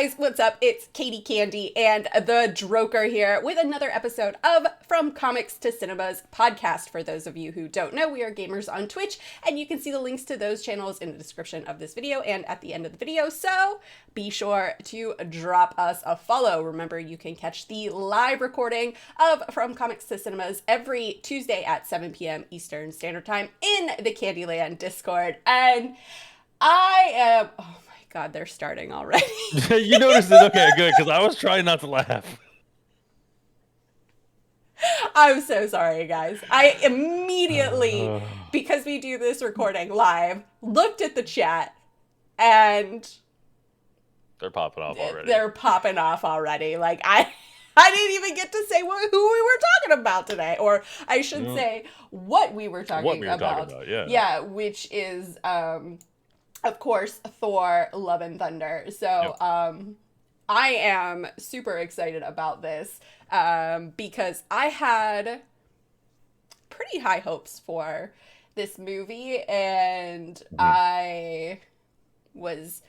guys, what's up? It's Katie Candy and the Droker here with another episode of From Comics to Cinemas podcast. For those of you who don't know, we are gamers on Twitch, and you can see the links to those channels in the description of this video and at the end of the video, so be sure to drop us a follow. Remember, you can catch the live recording of From Comics to Cinemas every Tuesday at 7 p.m. Eastern Standard Time in the Candyland Discord, and I am... Oh my God, they're starting already. You noticed it? Okay, good, because I was trying not to laugh. I'm so sorry, guys. I immediately, because we do this recording live, looked at the chat, and... They're popping off already. They're popping off already. Like, I didn't even get to say who we were talking about today. Or I should say what we were talking about. Yeah, which is... of course, Thor, Love and Thunder. So, I am super excited about this, because I had pretty high hopes for this movie, and I was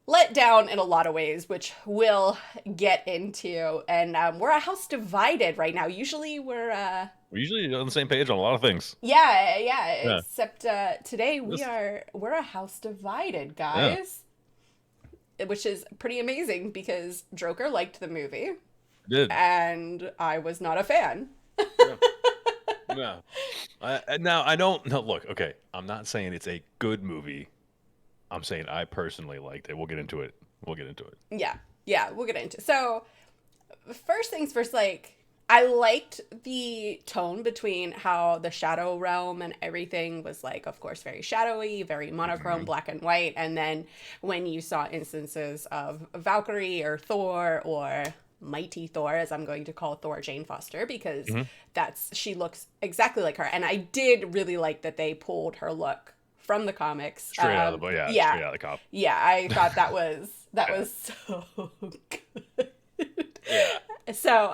let down in a lot of ways, which we'll get into. And we're a house divided right now. Usually we're usually on the same page on a lot of things. Yeah. Except today we're a house divided, guys. Yeah. Which is pretty amazing because Droker liked the movie. Did. And I was not a fan. Yeah. Now I don't know. Look, okay, I'm not saying it's a good movie. I'm saying I personally liked it. We'll get into it. Yeah, we'll get into it. So, first things first, like, I liked the tone between how the shadow realm and everything was, like, of course, very shadowy, very monochrome, black and white. And then when you saw instances of Valkyrie or Thor or Mighty Thor, as I'm going to call Thor Jane Foster, because she looks exactly like her. And I did really like that they pulled her look from the comics. Straight out of the cop. Yeah, I thought that was so good. Yeah. So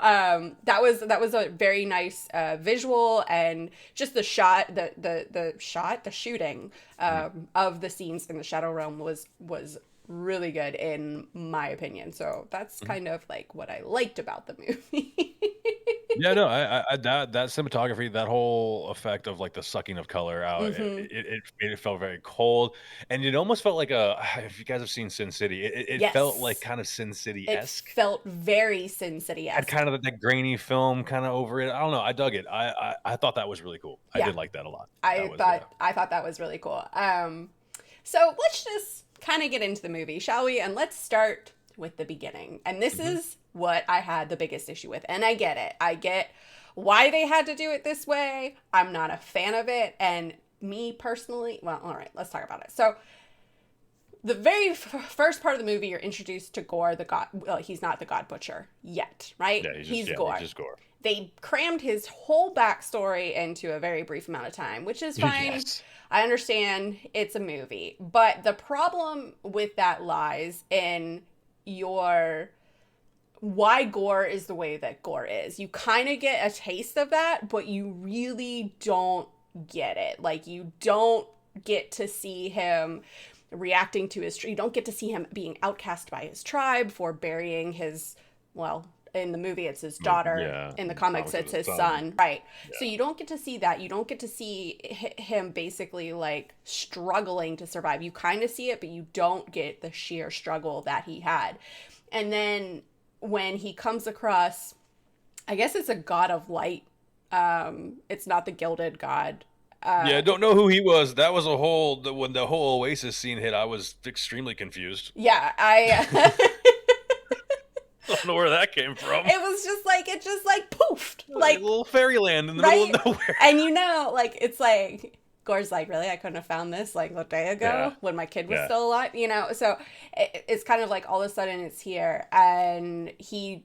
that was a very nice visual, and just the shot, the shooting of the scenes in the Shadow Realm was really good in my opinion. So that's kind of like what I liked about the movie. Yeah, no, I that cinematography, that whole effect of like the sucking of color out, it felt very cold, and it almost felt like if you guys have seen Sin City, it felt like kind of Sin City-esque. It felt very Sin City-esque. Had kind of that grainy film kind of over it. I don't know. I dug it. I thought that was really cool. I did like that a lot. I thought that was really cool. So let's just kind of get into the movie, shall we? And let's start with the beginning. And this is what I had the biggest issue with. And I get it. I get why they had to do it this way. I'm not a fan of it. And me personally, well, all right, let's talk about it. So the very first part of the movie, you're introduced to Gorr, the god. Well, he's not the God Butcher yet, right? Yeah, he's Gorr. He's just Gorr. They crammed his whole backstory into a very brief amount of time, which is fine. Yes. I understand it's a movie. But the problem with that lies in why Gorr is the way that Gorr is. You kind of get a taste of that, but you really don't get it. Like, you don't get to see him reacting to you don't get to see him being outcast by his tribe for burying his, well, in the movie it's his daughter. Yeah. In the comics it's his son. Right. Yeah. So you don't get to see that. You don't get to see him basically like struggling to survive. You kind of see it, but you don't get the sheer struggle that he had. And then when he comes across, I guess it's a god of light. It's not the gilded god. Yeah, don't know who he was. That was when the whole Oasis scene hit, I was extremely confused. Yeah, I don't know where that came from. It was just like, poofed. Like a little fairyland in the middle of nowhere. And like, it's like, Gorr's like, really? I couldn't have found this like a day ago when my kid was still alive, So it's kind of like all of a sudden it's here, and you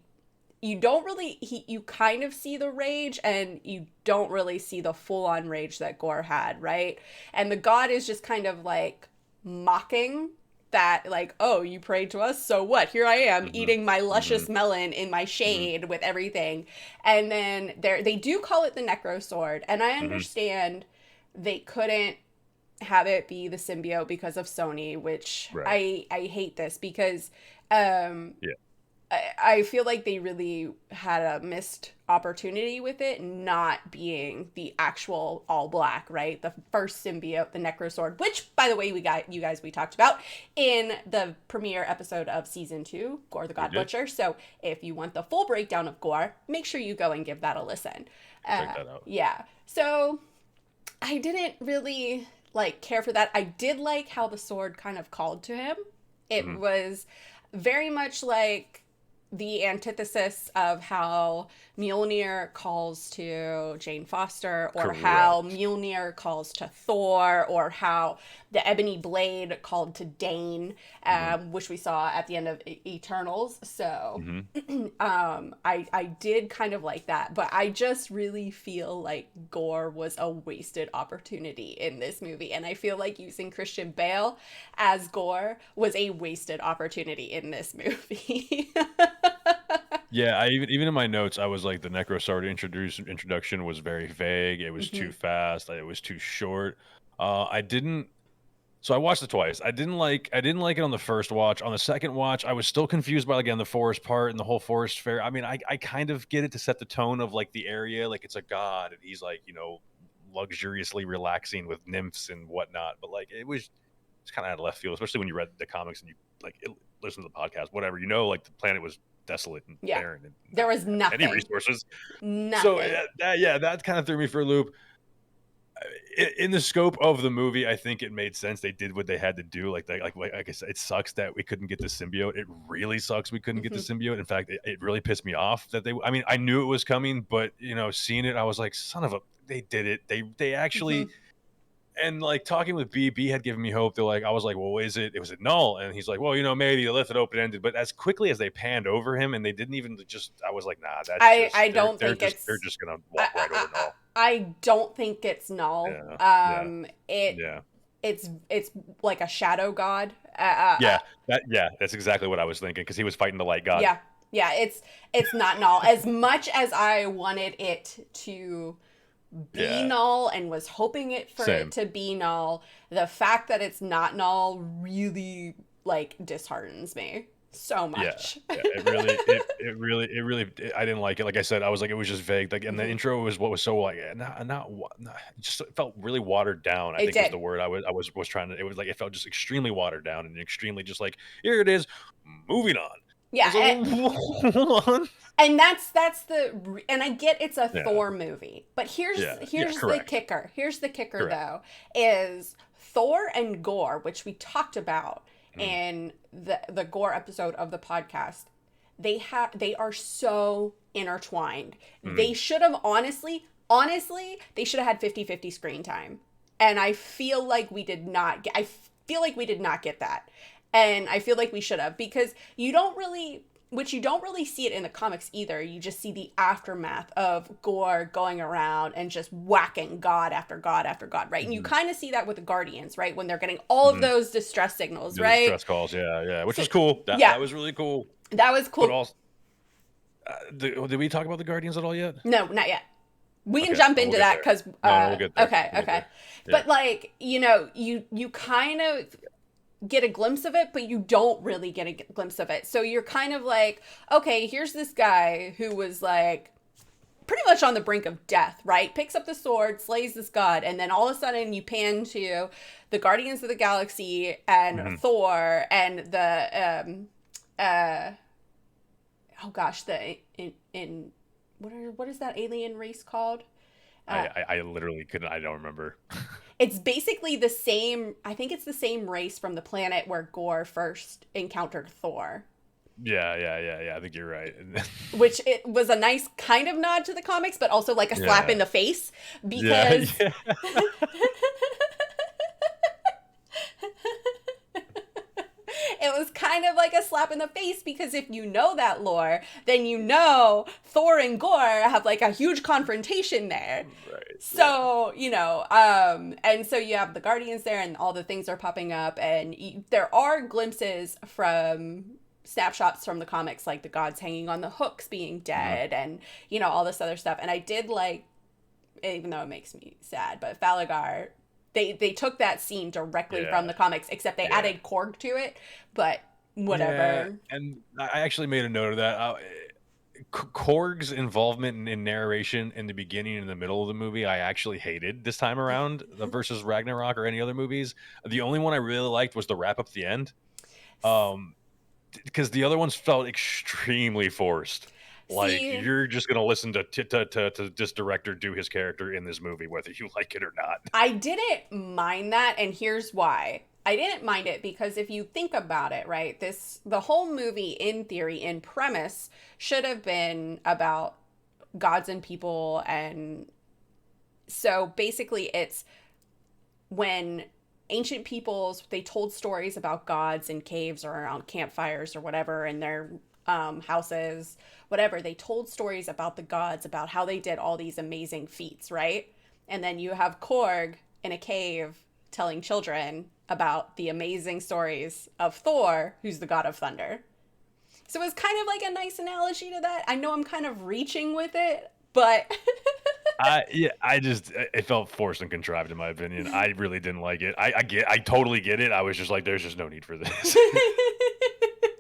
kind of see the rage, and you don't really see the full-on rage that Gorr had, right? And the god is just kind of like mocking that, like, oh, you prayed to us, so what? Here I am eating my luscious melon in my shade with everything. And then they do call it the Necro Sword, and I understand they couldn't have it be the symbiote because of Sony, which I hate this because I feel like they really had a missed opportunity with it not being the actual all black, right? The first symbiote, the Necrosword, which, by the way, we talked about in the premiere episode of season 2, Gorr the God Butcher. So if you want the full breakdown of Gorr, make sure you go and give that a listen. Check that out. Yeah. So I didn't really care for that. I did like how the sword kind of called to him. It was very much like the antithesis of how Mjolnir calls to Jane Foster, or how Mjolnir calls to Thor, or how the Ebony Blade called to Dane, which we saw at the end of Eternals. So I did kind of like that, but I just really feel like Gorr was a wasted opportunity in this movie, and I feel like using Christian Bale as Gorr was a wasted opportunity in this movie. Yeah, I even in my notes, I was like, the Necrosword introduction was very vague. It was too fast. It was too short. I didn't. So I watched it twice. I didn't like it on the first watch. On the second watch, I was still confused by, again, the forest part and the whole forest fair. I mean, I kind of get it to set the tone of like the area, like it's a god and he's like, luxuriously relaxing with nymphs and whatnot. But like it's kind of out of left field, especially when you read the comics and you listen to the podcast, whatever. Like the planet was desolate and barren, and there was nothing, any resources. Nothing. So that kind of threw me for a loop. In the scope of the movie, I think it made sense. They did what they had to do. Like I said, it sucks that we couldn't get the symbiote. It really sucks we couldn't get the symbiote. In fact, it really pissed me off that I mean, I knew it was coming, but seeing it, I was like, son of a, they did it. They actually. And like talking with B had given me hope. I was like, well, was it Null? And he's like, well, maybe they left it open ended. But as quickly as they panned over him, and they didn't even I was like, nah, that's I don't think they're just gonna walk right over Null. I don't think it's Null. It's like a shadow god. That's exactly what I was thinking, because he was fighting the light god. Yeah, it's not Null. As much as I wanted it to be Null and was hoping it to be Null, the fact that it's not Null really disheartens me so much. It really I didn't like it. Like I said, I was like, it was just vague. And the intro was what was so just felt really watered down. I think was the word I was trying to. It was like, it felt just extremely watered down and extremely just like, here it is, moving on. Yeah, and that's and I get it's a Thor movie, but here's the kicker. Here's the kicker, though, is Thor and Gorr, which we talked about in the Gorr episode of the podcast. They are so intertwined. They should have honestly, they should have had 50-50 screen time, and I feel like we did not get that. And I feel like we should have, because you don't really see it in the comics either. You just see the aftermath of Gorr going around and just whacking god after god after god, right? And you kind of see that with the Guardians, right? When they're getting all of those distress signals, right? Distress calls, which was cool. That was really cool. That was cool. But also, did we talk about the Guardians at all yet? No, not yet. We can jump into that because we'll get there. Okay. Yeah. But you kind of get a glimpse of it, but you don't really get a glimpse of it. So you're kind of like, okay, here's this guy who was pretty much on the brink of death, right? Picks up the sword, slays this god, and then all of a sudden you pan to the Guardians of the Galaxy and Thor and the what is that alien race called? I literally couldn't. I don't remember. It's basically the same. I think it's the same race from the planet where Gorr first encountered Thor. Yeah. I think you're right. Which it was a nice kind of nod to the comics, but also like a slap in the face, because it was kind of like a slap in the face, because if you know that lore, then you know Thor and Gorr have a huge confrontation there. Right. So, and so you have the Guardians there and all the things are popping up, and there are glimpses from snapshots from the comics, like the gods hanging on the hooks being dead and, all this other stuff. And I did like, even though it makes me sad, but Thalagar They took that scene directly from the comics, except they added Korg to it, but whatever. Yeah, and I actually made a note of that. Korg's involvement in narration in the beginning and in the middle of the movie, I actually hated this time around versus Ragnarok or any other movies. The only one I really liked was the wrap up at the end. Because the other ones felt extremely forced. Like, you're just going to listen to this director do his character in this movie, whether you like it or not. I didn't mind that, and here's why. I didn't mind it because if you think about it, right, the whole movie, in theory, in premise, should have been about gods and people. And so basically it's when ancient peoples, they told stories about gods in caves or around campfires or whatever in their houses, whatever. They told stories about the gods, about how they did all these amazing feats, right? And then you have Korg in a cave telling children about the amazing stories of Thor, who's the god of thunder. So it was kind of like a nice analogy to that. I know I'm kind of reaching with it, but it felt forced and contrived in my opinion. I really didn't like it. I totally get it. I was just like, there's just no need for this.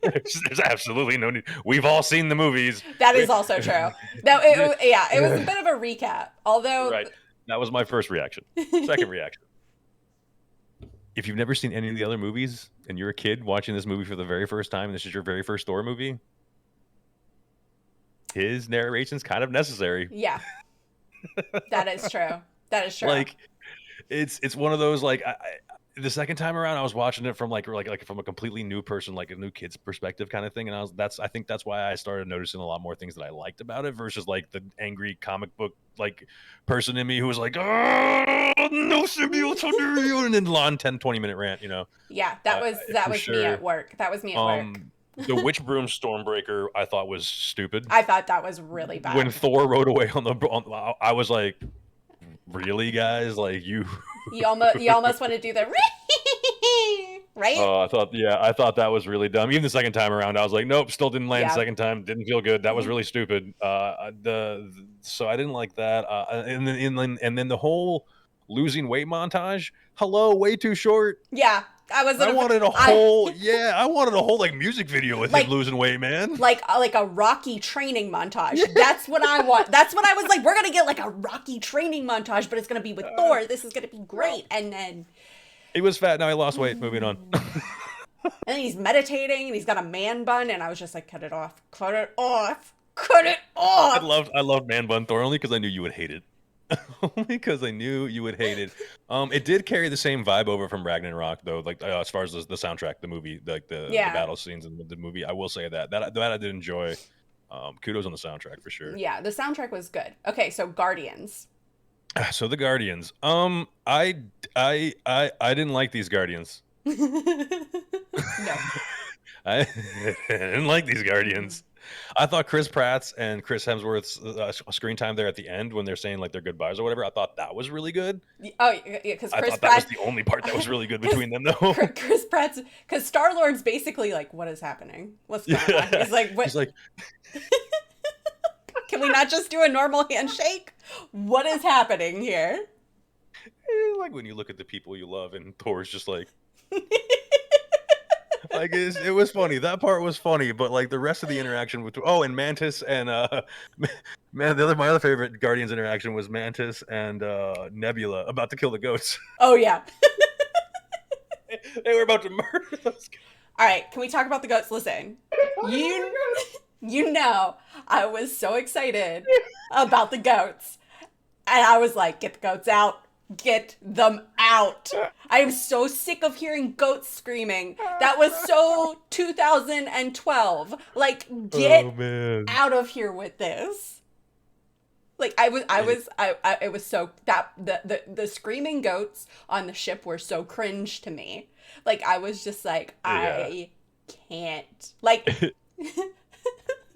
There's absolutely no need. We've all seen the movies. That is also true. It was a bit of a recap. Although, right, that was my first reaction. Second reaction: if you've never seen any of the other movies and you're a kid watching this movie for the very first time, and this is your very first Thor movie, his narration's kind of necessary. Yeah, that is true. That is true. Like, it's one of those, like, the second time around, I was watching it from like from a completely new person, like a new kid's perspective kind of thing. And I think that's why I started noticing a lot more things that I liked about it versus like the angry comic book like person in me who was like, oh, no symbiotes under you. And then long 10-20 minute rant, you know? Yeah, that was sure. Me at work. That was me at work. The Witch Broom Stormbreaker, I thought was stupid. I thought that was really bad. When Thor rode away I was like, really, guys? Like, you almost want to do the right? Oh, I thought that was really dumb. Even the second time around, I was like, nope, still didn't land. The second time, didn't feel good. That was really stupid. So I didn't like that. And then the whole losing weight montage. Hello, way too short. Yeah. I wanted a whole like music video with him losing weight, man. Like a Rocky training montage. That's what I want. That's what I was like. We're gonna get like a Rocky training montage, but it's gonna be with Thor. This is gonna be great. And then he was fat. Now he lost weight. Moving on. And then he's meditating, and he's got a man bun, and I was just like, cut it off, cut it off, cut it off. I loved man bun Thor only because I knew you would hate it. Only because I knew you would hate it. It did carry the same vibe over from Ragnarok, though. Like as far as the soundtrack, the movie, like the battle scenes in the movie, I will say that I did enjoy. Kudos on the soundtrack for sure. Yeah, the soundtrack was good. Okay, so Guardians. So the Guardians. I didn't like these Guardians. No, I didn't like these Guardians. I thought Chris Pratt's and Chris Hemsworth's screen time there at the end when they're saying like their goodbyes or whatever, I thought that was really good. Oh yeah, because I thought that was the only part that was really good between them, though. Chris Pratt's, because Star Lord's basically like, what is happening? What's going on? He's like, what? He's like, can we not just do a normal handshake? What is happening here? Like when you look at the people you love, and Thor's just like. Like it was funny. That part was funny, but like the rest of the interaction with and Mantis and my other favorite Guardians interaction was Mantis and Nebula about to kill the goats. Oh yeah. They were about to murder those guys. All right, can we talk about the goats? Listen, you know, I was so excited about the goats, and I was like, get the goats out. Get them out. I am so sick of hearing goats screaming. That was so 2012. Like, get out of here with this. Like, it was so, that the screaming goats on the ship were so cringe to me. Like, I was just like, I can't. Like.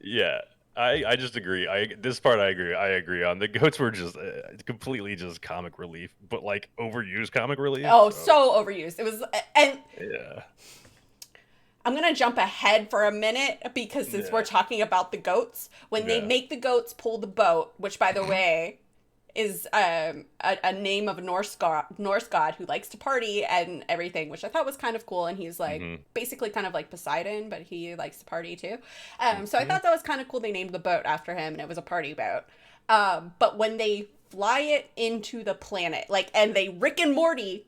Yeah. I just agree. This part I agree on. The goats were just completely just comic relief, but like overused comic relief. Oh, so overused. It was, and yeah. I'm gonna jump ahead for a minute because since we're talking about the goats, when they make the goats pull the boat, which by the way, is a name of a Norse god who likes to party and everything, which I thought was kind of cool. And he's like basically kind of like Poseidon, but he likes to party too. So I thought that was kind of cool. They named the boat after him, and it was a party boat. But when they fly it into the planet, like, and they Rick and Morty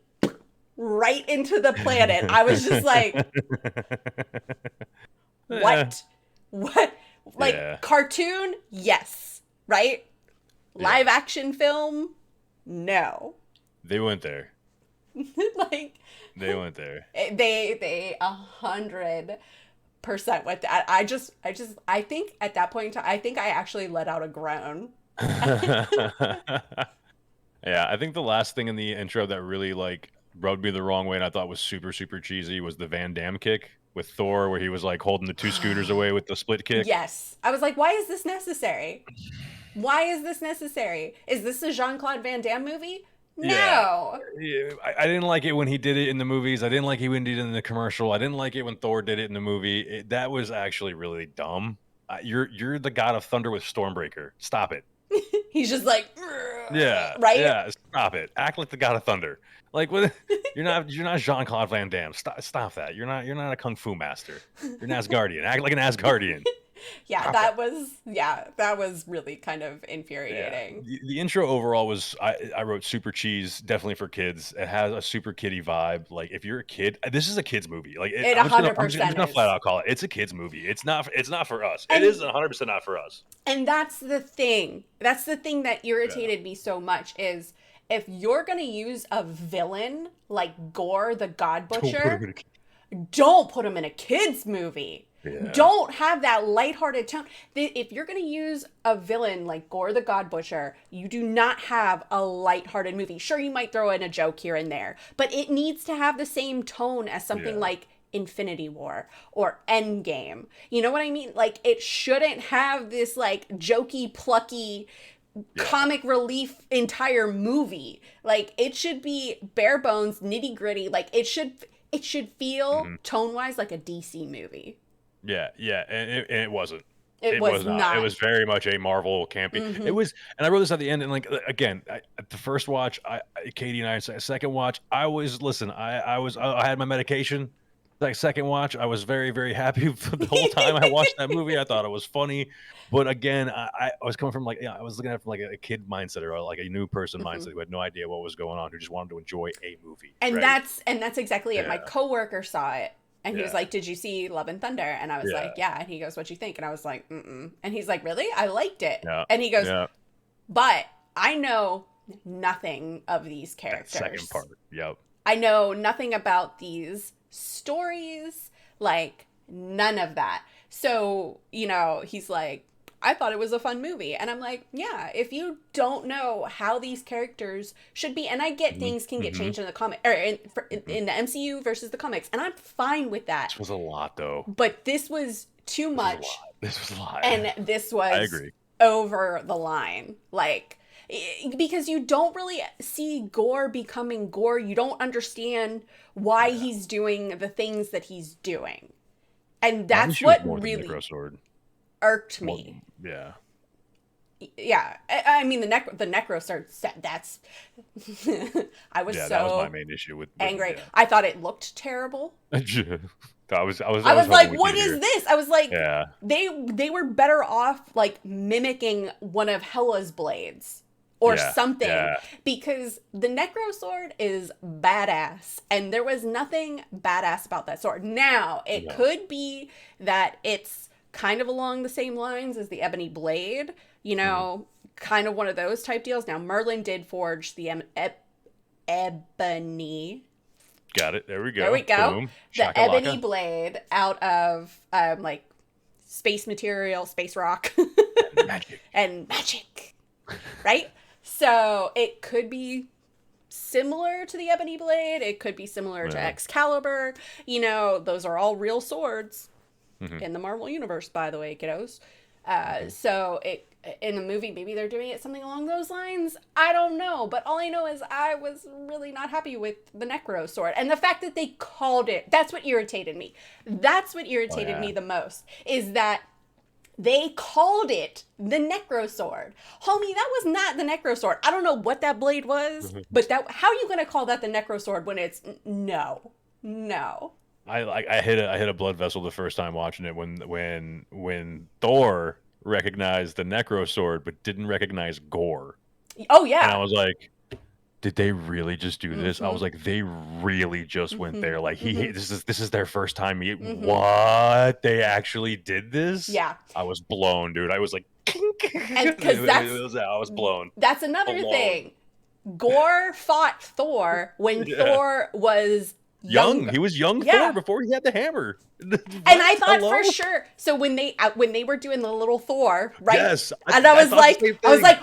right into the planet, I was just like, what? Like, cartoon? Yes. Right? Live action film? No. They went there. Like, they went there. They 100% went that. I think at that point in time, I think I actually let out a groan. Yeah, I think the last thing in the intro that really like rubbed me the wrong way and I thought was super, super cheesy was the Van Damme kick with Thor, where he was like holding the 2 scooters away with the split kick. Yes. I was like, why is this necessary? Why is this necessary? Is this a Jean-Claude Van Damme movie? No. Yeah. I didn't like it when he did it in the movies. I didn't like it when he did it in the commercial. I didn't like it when Thor did it in the movie. That was actually really dumb. You're the god of thunder with Stormbreaker. Stop it. He's just like, yeah, right? Yeah, stop it. Act like the god of thunder. Like, what? You're not Jean-Claude Van Damme. Stop that. You're not a kung fu master. You're an Asgardian. Act like an Asgardian. Yeah, that was really kind of infuriating. Yeah. The intro overall was, I wrote super cheese, definitely for kids. It has a super kiddie vibe. Like, if you're a kid, this is a kid's movie. Like, it 100% I'm just gonna flat out call it. It's a kid's movie. It's not for us. It is 100% not for us. And that's the thing. That's the thing that irritated me so much is if you're gonna use a villain like Gorr the God Butcher, don't put him in a kid's movie. Yeah. Don't have that lighthearted tone. If you're going to use a villain like Gorr the God Butcher, you do not have a lighthearted movie. Sure, you might throw in a joke here and there, but it needs to have the same tone as something like Infinity War or Endgame. You know what I mean? Like, it shouldn't have this like jokey, plucky comic relief entire movie. Like, it should be bare bones, nitty gritty. Like, it should feel tone-wise like a DC movie. Yeah, and it wasn't. It was not. It was very much a Marvel campy. It was, and I wrote this at the end, and like again, at the first watch, Katie and I, second watch, I had my medication. Like, second watch, I was very, very happy for the whole time I watched that movie. I thought it was funny, but again, I was coming from I was looking at it from like a kid mindset or like a new person mindset who had no idea what was going on, who just wanted to enjoy a movie. And that's exactly it. My coworker saw it. And he was like, did you see Love and Thunder? And I was like, yeah. And he goes, what'd you think? And I was like, mm-mm. And he's like, really? I liked it. Yeah. And he goes, but I know nothing of these characters. That second part. Yep. I know nothing about these stories, like none of that. So, he's like, I thought it was a fun movie. And I'm like, yeah, if you don't know how these characters should be, and I get things can get changed in the comic or in the MCU versus the comics, and I'm fine with that. This was a lot, though. But this was too much. This was a lot. And this was I agree. Over the line. Like, because you don't really see Gorr becoming Gorr. You don't understand why he's doing the things that he's doing. And that's what really irked me. Yeah. I mean, the Necro Sword set, that's I was that was my main issue with angry. I thought it looked terrible. I was like, what is this? I was like, they were better off like mimicking one of Hela's blades or something, because the Necro Sword is badass, and there was nothing badass about that sword. Now, it could be that it's kind of along the same lines as the Ebony Blade, kind of one of those type deals. Now, Merlin did forge the Ebony. Got it. There we go. Boom. The Ebony Blade out of like space material, space rock, and magic, right? So it could be similar to the Ebony Blade. It could be similar to Excalibur. Those are all real swords in the Marvel universe, by the way, kiddos. So in the movie, maybe they're doing it something along those lines. I don't know. But all I know is I was really not happy with the Necro Sword. And the fact that they called it, that's what irritated me. That's what irritated me the most, is that They called it the Necro Sword. Homie, that was not the Necro Sword. I don't know what that blade was, but how are you going to call that the Necro Sword when it's no. I hit a blood vessel the first time watching it when Thor recognized the Necro Sword but didn't recognize Gorr. Oh yeah. And I was like, did they really just do this? I was like, they really just went there. Like this is their first time meeting. What? They actually did this? Yeah. I was blown, dude. I was like, and because I was blown. That's another thing. Gorr fought Thor when Thor was young. He was young Thor before he had the hammer. And I thought for sure. So when they were doing the little Thor, right? Yes. And I was like,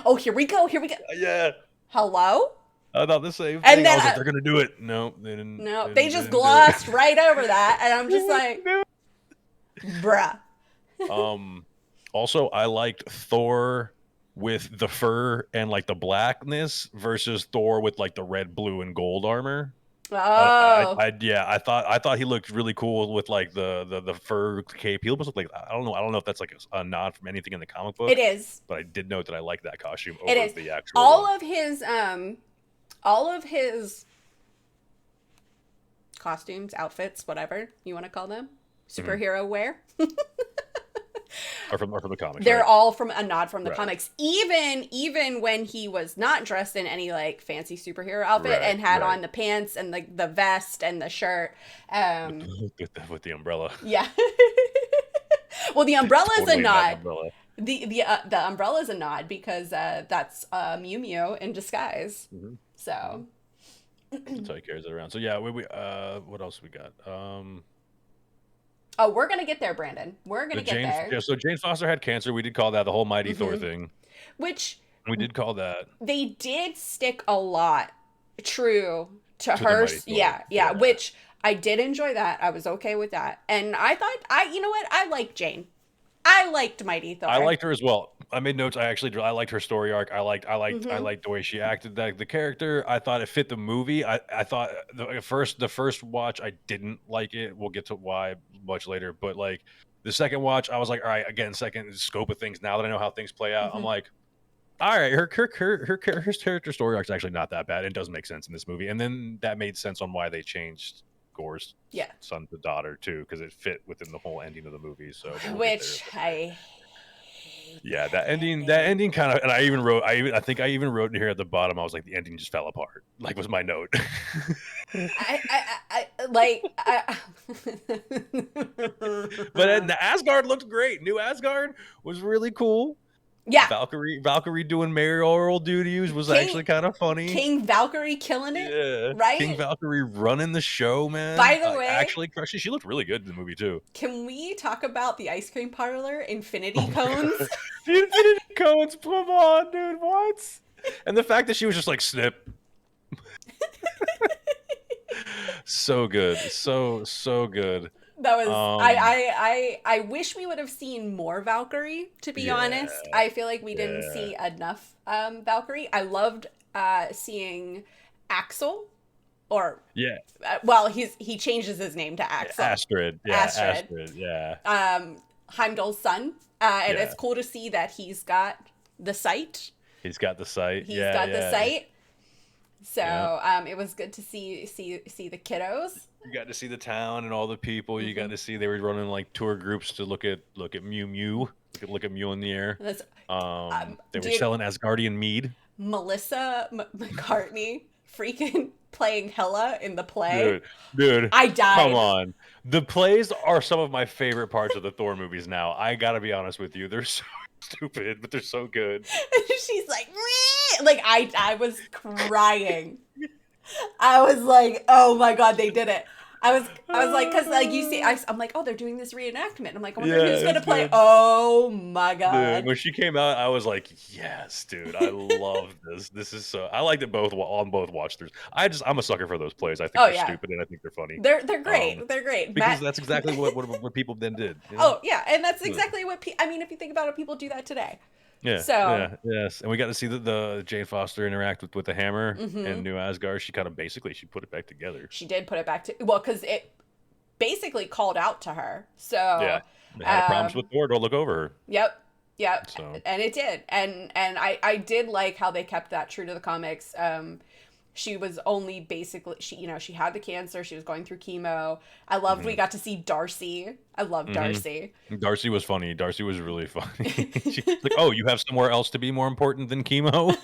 oh, here we go. Yeah. Hello? I thought the same thing. And then I was like, they're gonna do it. No, they didn't. No, they just glossed right over that, and I'm just like, bruh. Also, I liked Thor with the fur and like the blackness versus Thor with like the red, blue, and gold armor. Oh, I thought he looked really cool with like the fur cape. He almost looked like I don't know if that's like a nod from anything in the comic book. It is, but I did note that I liked that costume over the actual. All of his costumes, outfits, whatever you want to call them, superhero wear. Are from the comics. They're all from a nod from the comics. Even when he was not dressed in any like fancy superhero outfit and had on the pants and the vest and the shirt. With the umbrella. Yeah. Well, the umbrella is a nod. The umbrella is a nod because that's Mew Mew in disguise. So. That's how he carries it around. So yeah, we what else we got? Oh, we're gonna get there, Brandon. We're gonna get there. Yeah, so Jane Foster had cancer. We did call that the whole Mighty Thor thing. Which we did call that. They did stick a lot true to her. Yeah. Which I did enjoy that. I was okay with that, and I thought you know what? I liked Jane. I liked Mighty Thor. I liked her as well. I made notes. I liked her story arc. I liked the way she acted. The character. I thought it fit the movie. I thought the first watch I didn't like it. We'll get to why much later. But like the second watch, I was like, all right, again, second scope of things. Now that I know how things play out, I'm like, all right, her character story arc is actually not that bad. It does make sense in this movie, and then that made sense on why they changed Gorr's son to daughter too, because it fit within the whole ending of the movie. So which I. Yeah, that ending kind of, and I think I even wrote in here at the bottom. I was like, the ending just fell apart. Like was my note. But the Asgard looked great. New Asgard was really cool. Yeah, Valkyrie doing mayoral duties was actually kind of funny. King Valkyrie killing it, right? King Valkyrie running the show, man. By the way, actually, she looked really good in the movie too. Can we talk about the ice cream parlor Infinity Cones? The Infinity Cones, come on, dude, what? And the fact that she was just like snip. So good, so good. That was I wish we would have seen more Valkyrie, to be honest. I feel like we didn't see enough Valkyrie. I loved seeing Axel, or well, he changes his name to Axel. Astrid. Heimdall's son. And it's cool to see that he's got the sight. He's got the sight. He's got the sight. So it was good to see the kiddos. You got to see the town and all the people. You got to see they were running like tour groups to look at Mew Mew. Look at Mew in the air. They were selling Asgardian mead. Melissa McCartney freaking playing Hela in the play. Dude, I died. Come on. The plays are some of my favorite parts of the Thor movies now. I gotta be honest with you. They're so stupid, but they're so good. She's like, meh! Like I was crying. I was like, oh my God, they did it. I was like, because like you see, I'm like, oh, they're doing this reenactment. I'm like, I wonder who's gonna play. Good. Oh my God! Dude, when she came out, I was like, yes, dude, I love this. This is so. I liked it on both watch throughs. I'm a sucker for those plays. I think they're stupid and I think they're funny. They're great. They're great because that's exactly what people then did. You know? Oh yeah, and that's exactly what I mean. If you think about it, people do that today. Yeah. So yes, and we got to see the Jane Foster interact with the hammer and New Asgard. She kind of she put it back together. She did put it back to because basically called out to her. So yeah, they had a promise with Thor to look over her. Yep. Yep. So. And it did. And I did like how they kept that true to the comics. She was only basically she had the cancer, she was going through chemo. I loved we got to see Darcy. I love Darcy. Darcy was funny. Darcy was really funny. She's like, oh, you have somewhere else to be more important than chemo?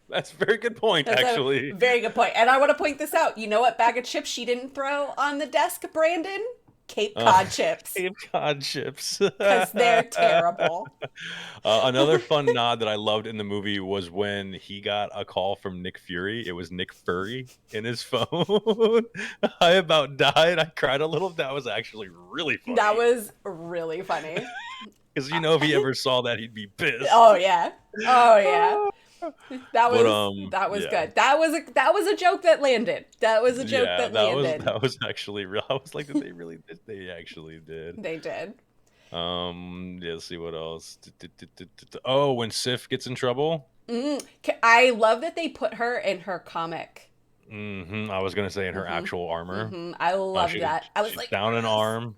That's a very good point. That's actually a very good point. And I want to point this out. You know what bag of chips she didn't throw on the desk, Brandon? Cape Cod chips. Cape Cod chips. Because they're terrible. Another fun nod that I loved in the movie was when he got a call from Nick Fury. It was Nick Fury in his phone. I about died. I cried a little. That was actually really funny. That was really funny. Because if he ever saw that, he'd be pissed. Oh, yeah. Oh, yeah. That was good. That was a joke that landed. That was a joke that landed. That was actually real. I was like, did they really did? They actually did. They did. Let's see what else. Oh, when Sif gets in trouble. I love that they put her in her comic. I was gonna say in her actual armor. I love that. I was like, down an arm.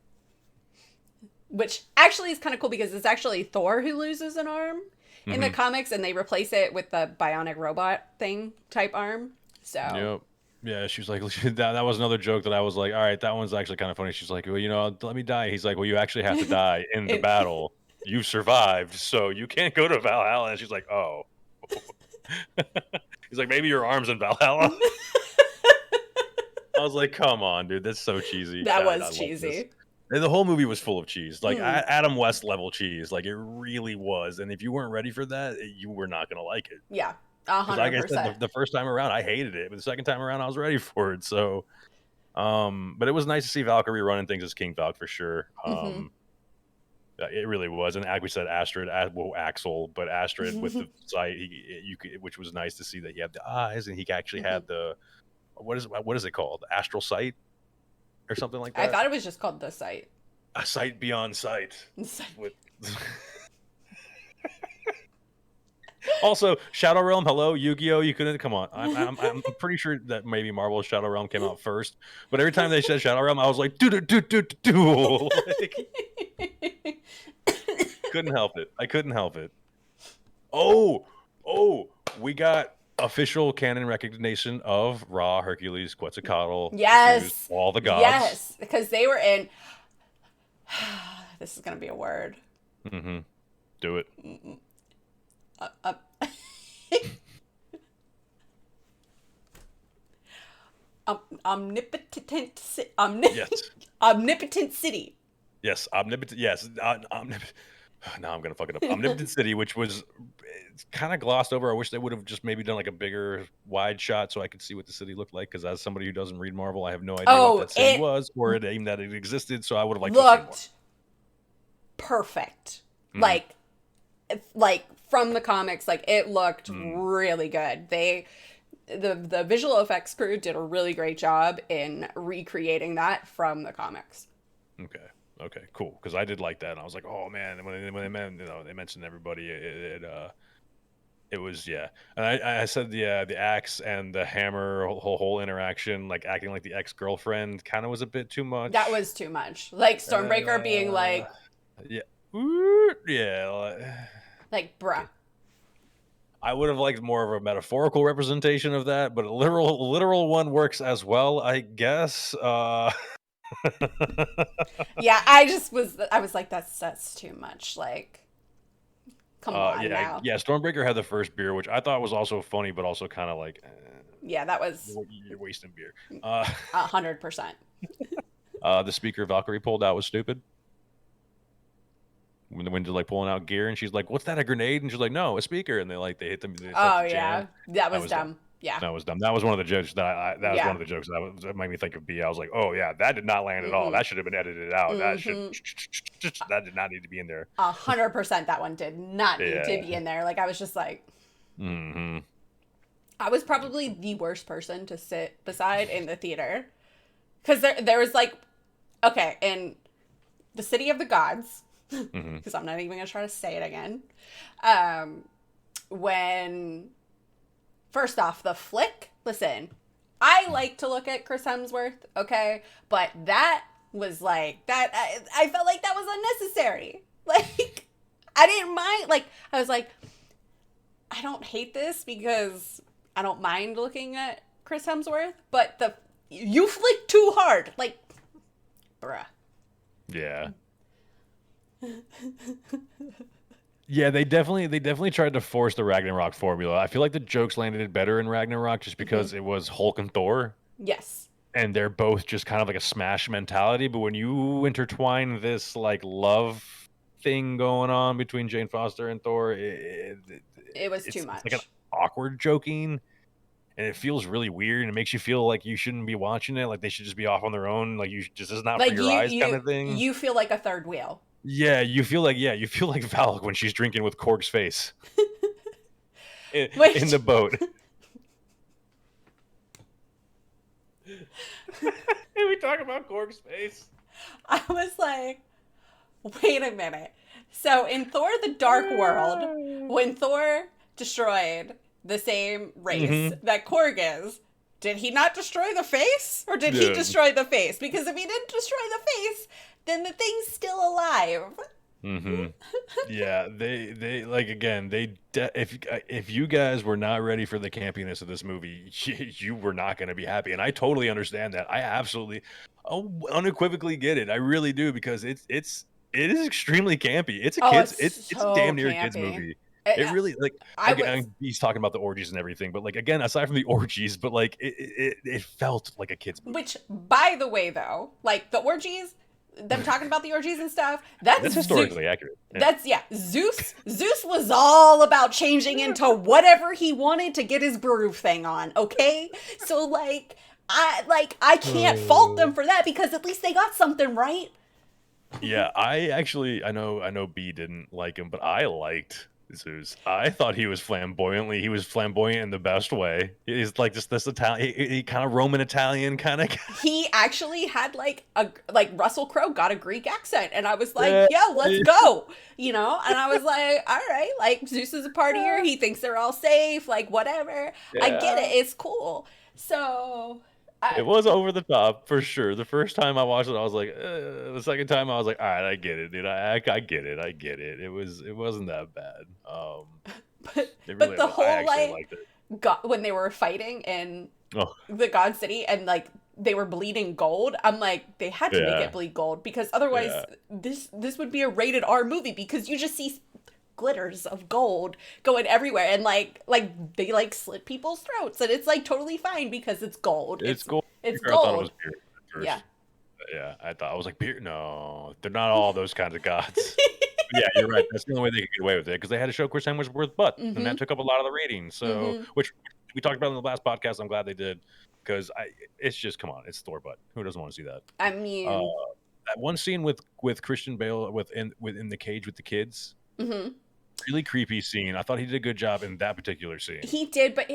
Which actually is kind of cool because it's actually Thor who loses an arm in the comics, and they replace it with the bionic robot thing type arm. So yep. Yeah, she was like, that was another joke that I was like, all right, that one's actually kind of funny. She's like, well, let me die. He's like, well, you actually have to die in the battle. You survived, so you can't go to Valhalla. And she's like, oh. He's like, maybe your arm's in Valhalla. I was like, come on, dude, that's so cheesy. That was cheesy. The whole movie was full of cheese, like Adam West level cheese. Like it really was. And if you weren't ready for that, you were not going to like it. Yeah, 100%. Like I said, the first time around, I hated it. But the second time around, I was ready for it. So, but it was nice to see Valkyrie running things as King Valk for sure. It really was. And like we said, Axel, but Astrid with the sight, which was nice to see that he had the eyes and he actually had the, what is it called? Astral sight? Or something like that. I thought it was just called The Sight. A sight beyond sight. Also, Shadow Realm, hello, Yu-Gi-Oh! You couldn't come on. I'm pretty sure that maybe Marvel's Shadow Realm came out first, but every time they said Shadow Realm, I was like, do. Couldn't help it. I couldn't help it. Oh, we got official canon recognition of Ra, Hercules, Quetzalcoatl, yes, Zeus, all the gods. Yes, because they were in. This is gonna be a word. Do it. Omnipotent. Yes. Omnipotent city. Yes, omnipotent. Yes, now I'm gonna fuck it up. Omnipotent City, which was kind of glossed over. I wish they would have just maybe done like a bigger wide shot so I could see what the city looked like. Because as somebody who doesn't read Marvel, I have no idea what that city was or even that it existed. So I would have liked to see more. Perfect. Like from the comics, like it looked really good. The visual effects crew did a really great job in recreating that from the comics. Okay, cool. Because I did like that, and I was like, "Oh man!" When they mentioned everybody, it was And I said the axe and the hammer whole interaction, like acting like the ex-girlfriend, kind of was a bit too much. That was too much. Like Stormbreaker being like, like bruh. I would have liked more of a metaphorical representation of that, but a literal one works as well, I guess. Yeah, I was like, that's too much. Like, come on now. Yeah, Stormbreaker had the first beer, which I thought was also funny, but also kind of like, yeah, that was you're wasting beer. 100%. The speaker Valkyrie pulled out was stupid. When they're like pulling out gear, and she's like, "What's that? A grenade?" And she's like, "No, a speaker." And they hit them. Yeah, that was dumb. Yeah, that was dumb. That was one of the jokes that was one of the jokes that made me think of B. I was like, oh yeah, that did not land at all. That should have been edited out. That did not need to be in there. 100%. That one did not need to be in there. Like I was just like, I was probably the worst person to sit beside in the theater because there was like, okay, in the City of the Gods, because I'm not even gonna try to say it again. When first off, the flick, listen, I like to look at Chris Hemsworth, okay? But that was like, that, I felt like that was unnecessary. Like, I didn't mind, like, I was like, I don't hate this because I don't mind looking at Chris Hemsworth, but you flick too hard. Like, bruh. Yeah. Yeah, they definitely tried to force the Ragnarok formula. I feel like the jokes landed better in Ragnarok just because it was Hulk and Thor. Yes. And they're both just kind of like a smash mentality. But when you intertwine this like love thing going on between Jane Foster and Thor, it was too much. It's like an awkward joking. And it feels really weird, and it makes you feel like you shouldn't be watching it. Like they should just be off on their own. Like you just is not like for your eyes kind of thing. You feel like a third wheel. Yeah, you feel like Valak when she's drinking with Korg's face in the boat. Hey, we talk about Korg's face. I was like, wait a minute. So in Thor: The Dark World, when Thor destroyed the same race that Korg is, did he not destroy the face? Or did he destroy the face? Because if he didn't destroy the face, then the thing's still alive. Yeah, they like, again, if you guys were not ready for the campiness of this movie, you were not going to be happy. And I totally understand that. I absolutely unequivocally get it. I really do, because it is extremely campy. It's a kids it's damn near a kids movie. It really, like, he's talking about the orgies and everything, but like, again, aside from the orgies, but like it felt like a kid's movie. Which, by the way, though, like the orgies, them talking about the orgies and stuff, that's historically accurate. Yeah. Zeus was all about changing into whatever he wanted to get his groove thing on, okay? So like I can't fault them for that, because at least they got something right. Yeah, I know B didn't like him, but I liked Zeus. I thought he was flamboyant in the best way. He's like just this Italian, he kind of Roman Italian kind of guy. He actually had like Russell Crowe got a Greek accent, and I was like, yeah, let's go, you know. And I was like, all right, like Zeus is a partier. He thinks they're all safe, like whatever. Yeah. I get it. It's cool. So it was over the top for sure. The first time I watched it, I was like, the second time I was like, all right, I get it, dude. I get it. It wasn't that bad. But the whole when they were fighting in the God City and like they were bleeding gold, I'm like, they had to make it bleed gold, because otherwise this would be a rated R movie, because you just see glitters of gold going everywhere, and like they like slit people's throats, and it's like totally fine because it's gold. It's gold. It's gold. I thought it was beer at first. Yeah. I was like, beer? No, they're not all those kinds of gods. Yeah, you're right. That's the only way they could get away with it, because they had to show Chris Hemsworth's butt, and that took up a lot of the ratings. So, which we talked about in the last podcast. I'm glad they did, because it's just, come on, it's Thor butt. Who doesn't want to see that? I mean, that one scene with Christian Bale within the cage with the kids. Really creepy scene. I thought he did a good job in that particular scene. He did, but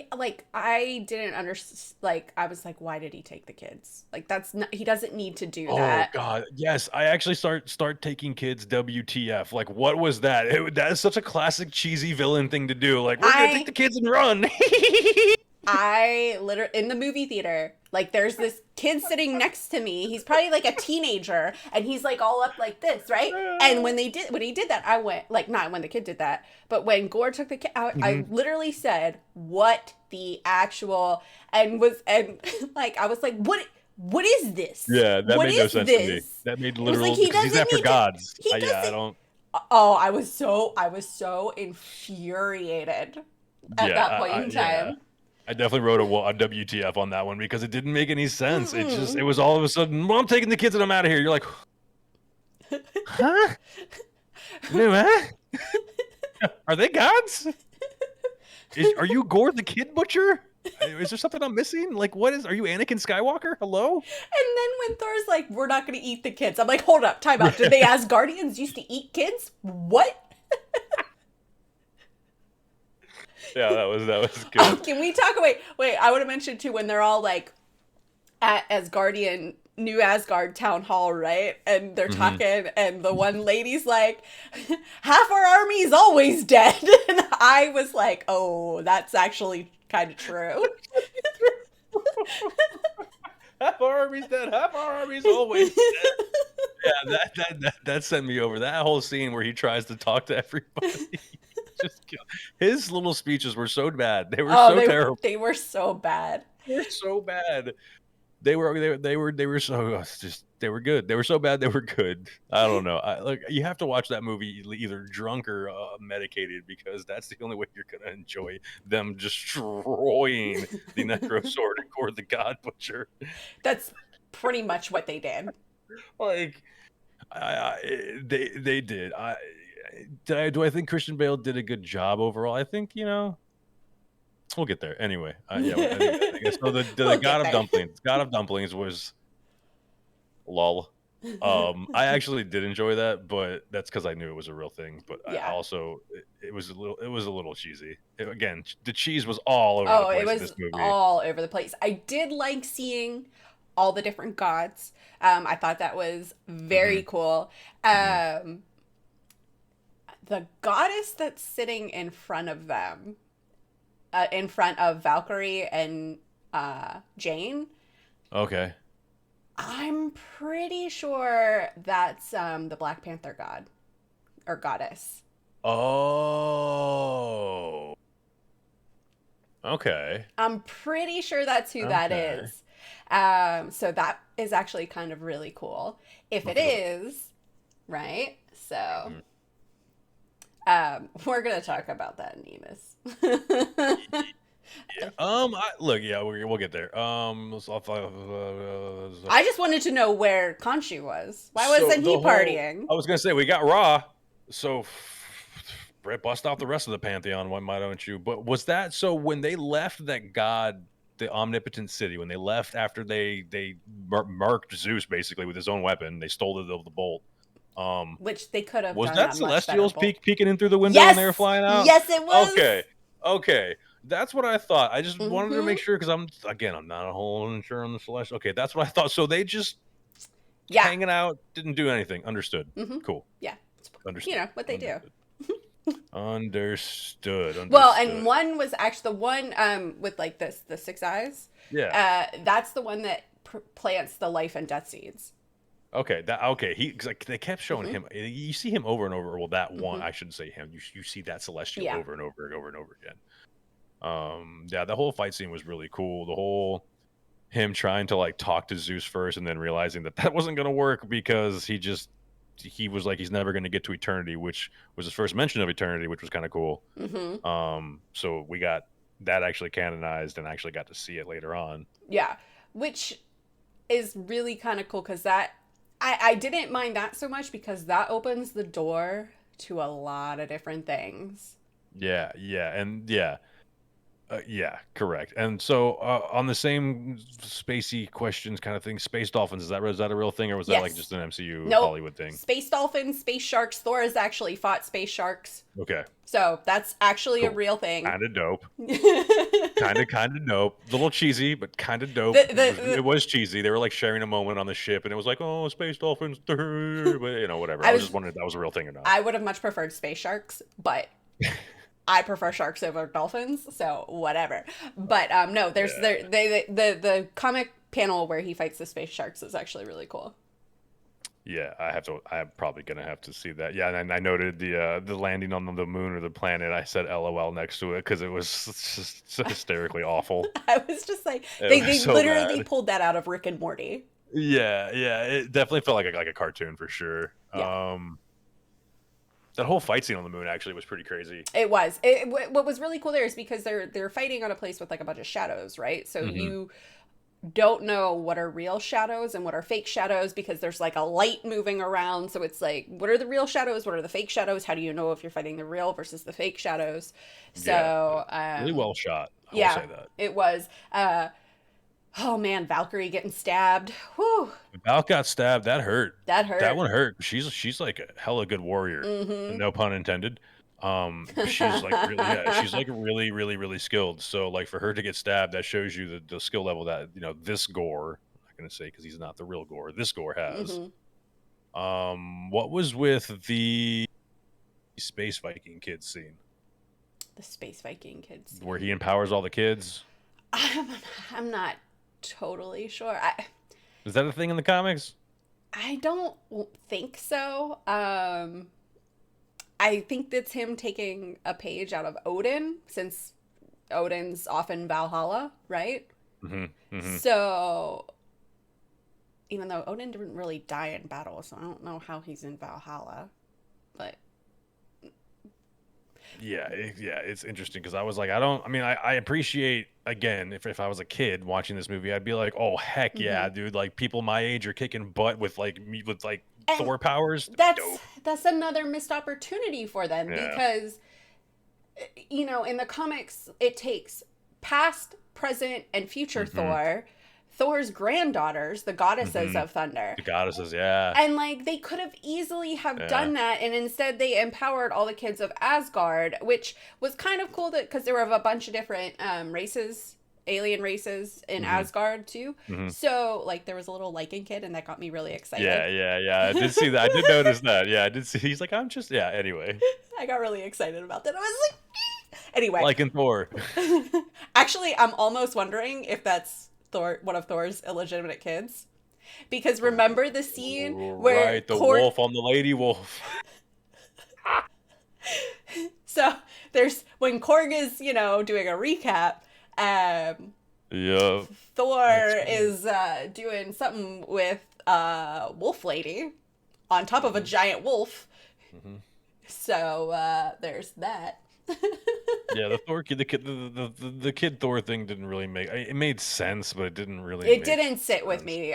I didn't understand. Like, I was like, why did he take the kids? Like, that's not, he doesn't need to do that. Oh God, yes. I actually start taking kids. WTF? Like, what was that? That is such a classic cheesy villain thing to do. Like, we're gonna take the kids and run. I literally, in the movie theater, like there's this kid sitting next to me. He's probably like a teenager, and he's like all up like this, right? And when he did that, I went, like, not when the kid did that, but when Gorr took the kid out, I literally said, what the actual, and like, I was like, what is this? Yeah, that made no sense to me. That made literal, because he's after gods. I don't. Oh, I was so infuriated at that point in time. Yeah. I definitely wrote a WTF on that one, because it didn't make any sense. It was all of a sudden, well, I'm taking the kids and I'm out of here. You're like, huh? No, huh? Are they gods? Are you Gorr the Kid Butcher? Is there something I'm missing? Like, are you Anakin Skywalker? Hello? And then when Thor's like, we're not going to eat the kids, I'm like, hold up, time out. Did they Asgardians used to eat kids? What? Yeah, that was good. Can we talk? Wait, I would have mentioned too, when they're all like at New Asgard town hall, right? And they're talking, and the one lady's like, half our army's always dead. And I was like, oh, that's actually kind of true. Half our army's dead. Half our army's always dead. Yeah, that sent me over. That whole scene where he tries to talk to everybody. Just kill. His little speeches were so bad. They were so terrible. They were so bad. They were so bad. They were so just they were good. They were so bad they were good. I don't know. Like you have to watch that movie either drunk or medicated because that's the only way you're gonna enjoy them destroying the Necrosword and Gorr the God Butcher. That's pretty much what they did. Like, they did. Do I think Christian Bale did a good job overall? I think we'll get there anyway. I guess so. The God of Dumplings. God of Dumplings was lol. I actually did enjoy that, but that's because I knew it was a real thing. But I also it was a little cheesy. Again, the cheese was all over the place. It was in this movie. all over the place. I did like seeing all the different gods. I thought that was very cool. The goddess that's sitting in front of them, in front of Valkyrie and Jane. Okay. I'm pretty sure that's the Black Panther god or goddess. Oh. Okay. I'm pretty sure that's who that is. So that is actually kind of really cool. If it is, right? So we're going to talk about that in Nemus. We'll get there. I just wanted to know where Khonshu was. Why wasn't he partying? I was gonna say we got Ra, so bust off the rest of the pantheon. Why don't you? But was that so when they left that god, the omnipotent city? When they left after they murked Zeus basically with his own weapon, they stole the bolt. Which they could have. Was done that Celestials peeking in through the window when they were flying out? Yes, it was. Okay. That's what I thought. I just wanted to make sure because I'm not a whole sure on the Celestial. Okay, that's what I thought. So they just hanging out, didn't do anything. Understood. Cool. Yeah. Understood. You know what they do. Understood. Well, and one was actually the one with like the 6 eyes. Yeah. That's the one that plants the life and death seeds. Okay. They kept showing him. You see him over and over. Well, that one I shouldn't say him. You see that Celestial over and over and over and over again. The whole fight scene was really cool. The whole him trying to like talk to Zeus first and then realizing that wasn't going to work because he was like he's never going to get to eternity, which was his first mention of eternity, which was kind of cool. So we got that actually canonized and actually got to see it later on. Yeah, which is really kind of cool because that I didn't mind that so much because that opens the door to a lot of different things. Yeah, correct. And so on the same spacey questions kind of thing, space dolphins, is that a real thing or was that like just an MCU Hollywood thing? Space dolphins, space sharks. Thor has actually fought space sharks. Okay. So that's actually a real thing. Kind of dope. kind of dope. A little cheesy, but kind of dope. It was cheesy. They were like sharing a moment on the ship and it was like, oh, space dolphins. But whatever. I was just wondering if that was a real thing or not. I would have much preferred space sharks, but... I prefer sharks over dolphins, so whatever. But no, there's the comic panel where he fights the space sharks is actually really cool. Yeah, I'm probably gonna have to see that. Yeah, and I noted the landing on the moon or the planet. I said LOL next to it because it was just so hysterically awful. I was just like, they literally pulled that out of Rick and Morty. Yeah, it definitely felt like a cartoon for sure. Yeah. That whole fight scene on the moon actually was pretty crazy. It was. What was really cool there is because they're fighting on a place with like a bunch of shadows, right? So you don't know what are real shadows and what are fake shadows because there's like a light moving around. So it's like, what are the real shadows? What are the fake shadows? How do you know if you're fighting the real versus the fake shadows? So really well shot. I will say that. It was. Oh man, Valkyrie getting stabbed. Whew. Val got stabbed. That hurt. That one hurt. She's like a hella good warrior. No pun intended. She's like really, really, really skilled. So like for her to get stabbed, that shows you the skill level that this Gorr. I'm not gonna say because he's not the real Gorr. This Gorr has. What was with the Space Viking kids scene? The Space Viking kids scene. Where he empowers all the kids. I'm not totally sure. Is that a thing in the comics? I don't think so. I think that's him taking a page out of Odin, since Odin's often Valhalla, right? So, even though Odin didn't really die in battle, so I don't know how he's in Valhalla, but yeah, it's interesting because I was like, I appreciate, again, if I was a kid watching this movie, I'd be like, oh heck yeah, dude, like people my age are kicking butt with like Thor powers. That's another missed opportunity for them, because in the comics it takes past, present, and future Thor's granddaughters, the goddesses of thunder. The goddesses, yeah. And like they could have easily have done that, and instead they empowered all the kids of Asgard, which was kind of cool because there were a bunch of different races, alien races in Asgard too. So like there was a little Lycan kid, and that got me really excited. Yeah. I did see that. I did notice that. Yeah, I did see. He's like, I'm just anyway. I got really excited about that. I was like, anyway. Lycan Thor. Actually, I'm almost wondering if that's one of Thor's illegitimate kids, because remember the scene where the wolf on the lady wolf. So there's when Korg is doing a recap, Thor is doing something with wolf lady on top of a giant wolf. So there's that. Yeah, the Thor kid, the kid Thor thing didn't really it made sense, but it didn't really. It didn't sit with me.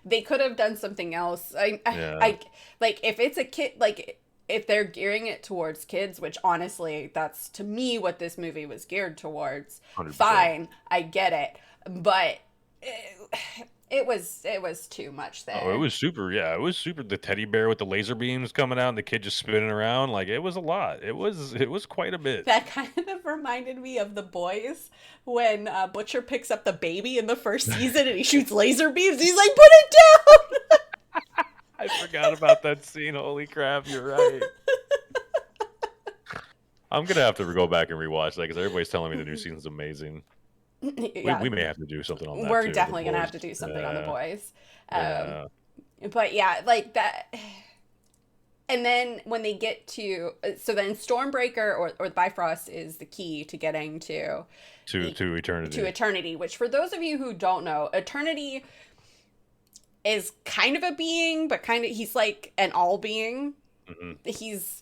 They could have done something else. I like if it's a kid, like if they're gearing it towards kids, which honestly, that's to me what this movie was geared towards. 100%. Fine, I get it, but. It was too much there. Oh, it was super. Yeah, it was super. The teddy bear with the laser beams coming out and the kid just spinning around. Like, it was a lot. It was quite a bit. That kind of reminded me of The Boys when Butcher picks up the baby in the first season and he shoots laser beams. He's like, put it down! I forgot about that scene. Holy crap, you're right. I'm going to have to go back and rewatch that because everybody's telling me the new season's amazing. We may have to do something on that. We're definitely going to have to do something on The Boys. But yeah, like that. And then when they get to, so then Stormbreaker or Bifrost is the key to getting to Eternity. To Eternity, which for those of you who don't know, Eternity is kind of a being, but he's like an all being. He's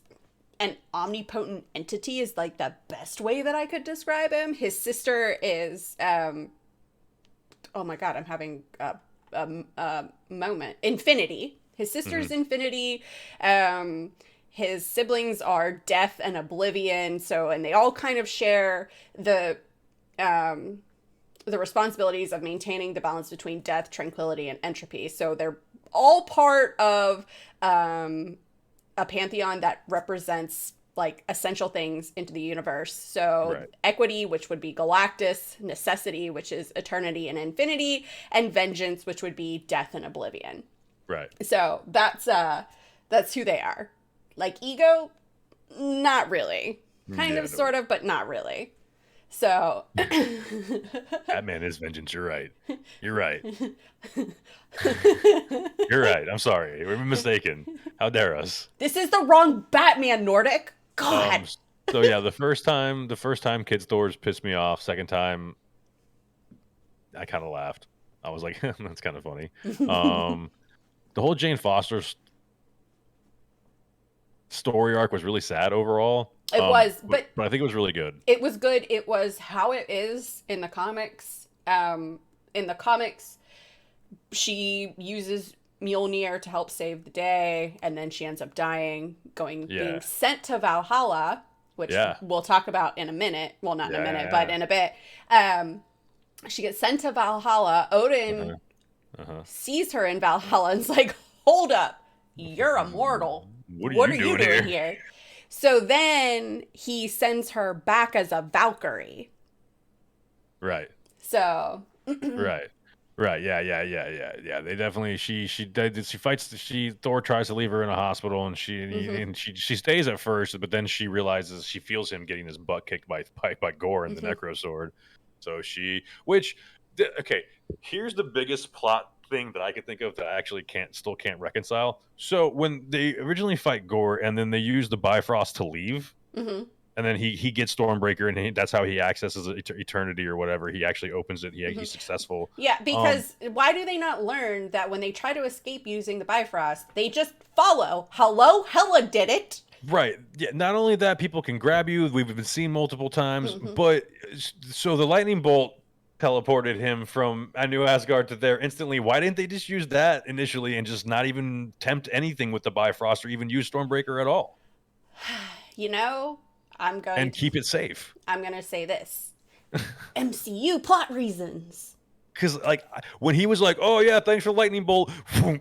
an omnipotent entity is like the best way that I could describe him. His sister is, oh my God, I'm having a moment. Infinity. His sister's Infinity. His siblings are Death and Oblivion. And they all kind of share the responsibilities of maintaining the balance between death, tranquility, and entropy. So they're all part of a pantheon that represents like essential things into the universe. So equity, which would be Galactus, necessity, which is eternity and infinity, and vengeance, which would be death and oblivion. Right. So that's who they are. Like ego, not really. Kind of, sort of, but not really. So Batman is vengeance. You're right. You're right. You're right. I'm sorry. We're mistaken. How dare us? This is the wrong Batman, Nordic. God. So yeah, the first time Kids Thor's pissed me off. Second time, I kind of laughed. I was like, that's kind of funny. The whole Jane Foster story arc was really sad overall. It was, but I think it was really good. It was good. It was how it is in the comics. In the comics, she uses Mjolnir to help save the day, and then she ends up dying, being sent to Valhalla, which we'll talk about in a minute. Well, not in a minute, but in a bit. She gets sent to Valhalla. Odin sees her in Valhalla and is like, hold up, you're immortal. What are you doing here? So then he sends her back as a Valkyrie. Right. So. Right. Yeah. They definitely she fights. Thor tries to leave her in a hospital, and she stays at first, but then she realizes she feels him getting his butt kicked by Gorr and the Necro Sword. So which Okay, here's the biggest plot thing that I could think of that I actually still can't reconcile. So when they originally fight Gorr, and then they use the Bifrost to leave, Mm-hmm. and then he gets Stormbreaker, and that's how he accesses eternity or whatever. He actually opens it. Mm-hmm. He's successful. Yeah, because why do they not learn that when they try to escape using the Bifrost, they just follow? Hello, Hela did it. Right. Yeah. Not only that, people can grab you. We've been seen multiple times, Mm-hmm. but so the lightning bolt teleported him from New Asgard to there instantly. Why didn't they just use that initially and just not even tempt anything with the Bifrost or even use Stormbreaker at all? You know, And keep it safe. I'm going to say this. MCU plot reasons. Because like when he was like, "Oh yeah, thanks for lightning bolt,"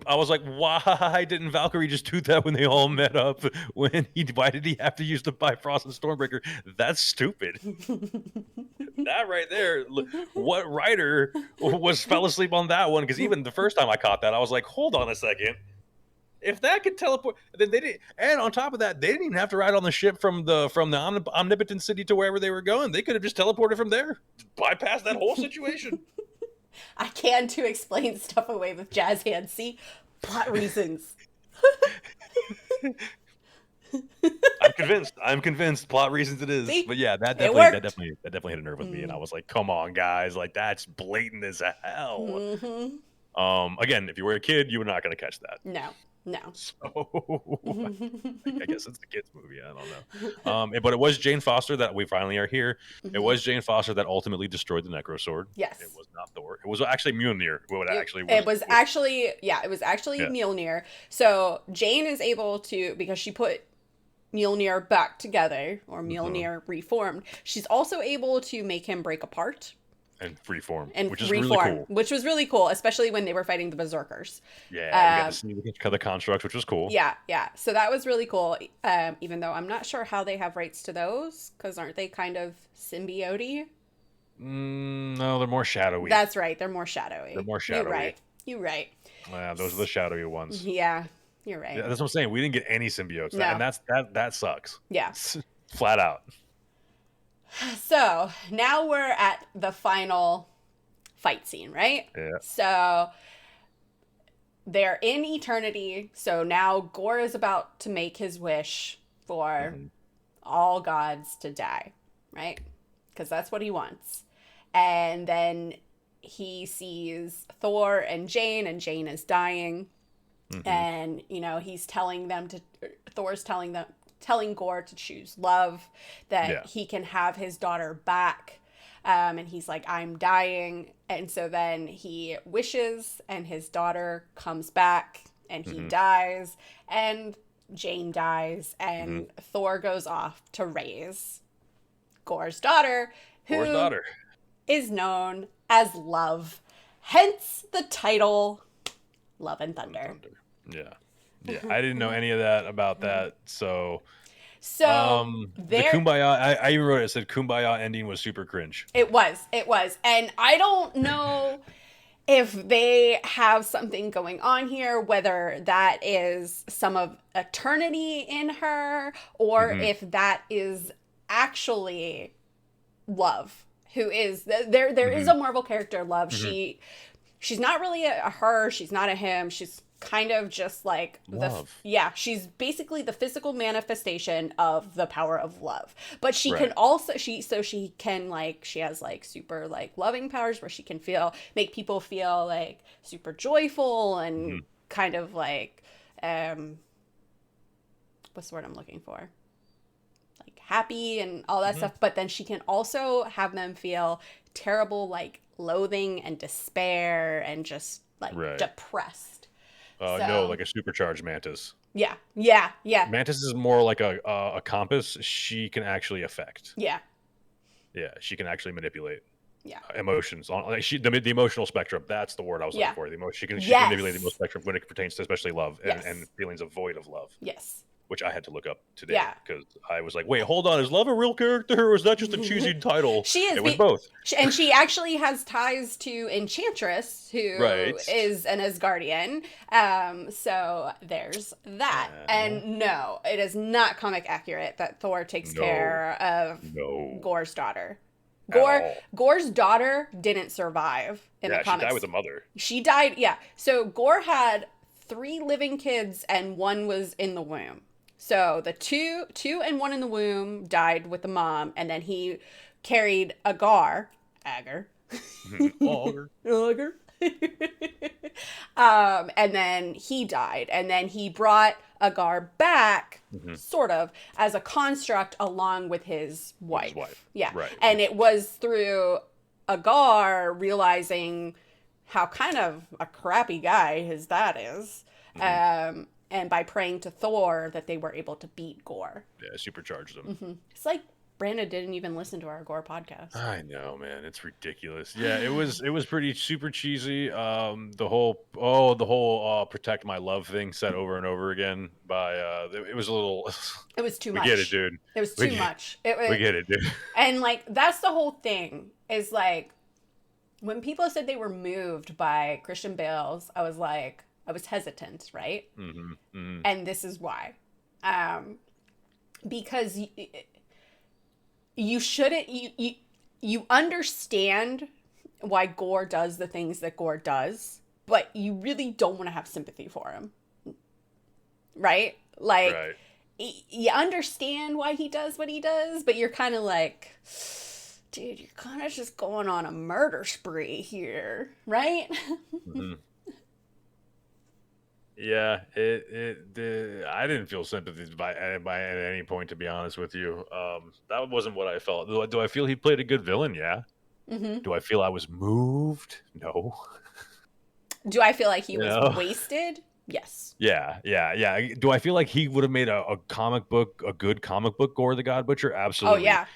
I was like, "Why didn't Valkyrie just do that when they all met up? Why did he have to use the Bifrost and Stormbreaker? That's stupid." That right there, what writer fell asleep on that one? Because even the first time I caught that, I was like, "Hold on a second. If that could teleport, then they didn't." And on top of that, they didn't even have to ride on the ship from the omnipotent city to wherever they were going. They could have just teleported from there, bypassed that whole situation. I can to explain stuff away with jazz hands. See, plot reasons. I'm convinced. Plot reasons it is. See? But yeah, that definitely hit a nerve with me, and I was like, "Come on, guys! Like that's blatant as hell." Mm-hmm. Again, if you were a kid, you were not going to catch that. No. So I guess it's the kids' movie. I don't know. But it was Jane Foster that we finally are here. Mm-hmm. It was Jane Foster that ultimately destroyed the Necrosword. Yes. It was not Thor. It was actually Mjolnir. It was actually Mjolnir. So Jane is able to, because she put Mjolnir back together, or Mjolnir reformed, she's also able to make him break apart. And freeform, which was really cool, especially when they were fighting the Berserkers. Yeah, we got to see the construct, which was cool. Yeah. So that was really cool. Even though I'm not sure how they have rights to those, because aren't they kind of symbiote? No, they're more shadowy. That's right, they're more shadowy. You're right. Yeah, those are the shadowy ones. Yeah, you're right. Yeah, that's what I'm saying. We didn't get any symbiotes, no. And that sucks. Yeah, flat out. So now we're at the final fight scene, right? Yeah. So they're in eternity. So now Gorr is about to make his wish for all gods to die, right? Because that's what he wants. And then he sees Thor and Jane is dying. And, he's telling them Thor's telling Gorr to choose love, that he can have his daughter back. And he's like, I'm dying. And so then he wishes, and his daughter comes back, and he dies, and Jane dies, and Thor goes off to raise Gorr's daughter, who is known as Love. Hence the title, Love and Thunder. Yeah. I didn't know any of that about that. So the Kumbaya, I even wrote it said Kumbaya ending was super cringe. It was. And I don't know if they have something going on here, whether that is some of eternity in her, or if that is actually Love, who is there is a Marvel character, Love. She's not really a her, she's not a him, she's kind of just like love. She's basically the physical manifestation of the power of love. But she can also she has like super like loving powers where she can make people feel like super joyful and kind of like what's the word I'm looking for? Like happy and all that stuff. But then she can also have them feel terrible, like loathing and despair and just like depressed. No, like a supercharged Mantis. Yeah. Mantis is more like a compass. She can actually affect. Yeah, she can actually manipulate. Yeah. Emotions on like the emotional spectrum. That's the word I was looking for. The emotion. She can manipulate the emotional spectrum when it pertains to especially love and feelings of void of love. Yes. Which I had to look up today because I was like, wait, hold on, is Love a real character or is that just a cheesy title? She is. It was both. And she actually has ties to Enchantress, who is an Asgardian. So there's that. And no, it is not comic accurate that Thor takes care of Gorr's daughter. Gorr's daughter didn't survive in the comics. She died with the mother. She died, yeah. So Gorr had 3 living kids and 1 was in the womb. So the two and 1 in the womb died with the mom, and then he carried Agar. And then he died, and then he brought Agar back, sort of, as a construct along with his wife. Yeah, right. And it was through Agar realizing how kind of a crappy guy his dad is, and by praying to Thor that they were able to beat Gorr. Yeah, supercharged them. It's like Brandon didn't even listen to our Gorr podcast. I know, man. It's ridiculous. Yeah, it was pretty super cheesy. The whole protect my love thing said over and over again by it was a little it was too much. We get it, dude. It was too much. We get it, dude. And like that's the whole thing is like when people said they were moved by Christian Bale's, I was hesitant, right? And this is why. Because you shouldn't you understand why Gorr does the things that Gorr does, but you really don't want to have sympathy for him, right? Like you understand why he does what he does, but you're kind of like, dude, you're kind of just going on a murder spree here, right? Yeah, I didn't feel sympathy by at any point, to be honest with you. That wasn't what I felt. Do I feel he played a good villain? Yeah. Do I feel I was moved? No. Do I feel like he was wasted? Yes. Yeah. Do I feel like he would have made a good comic book Gorr the God Butcher? Absolutely. Oh yeah.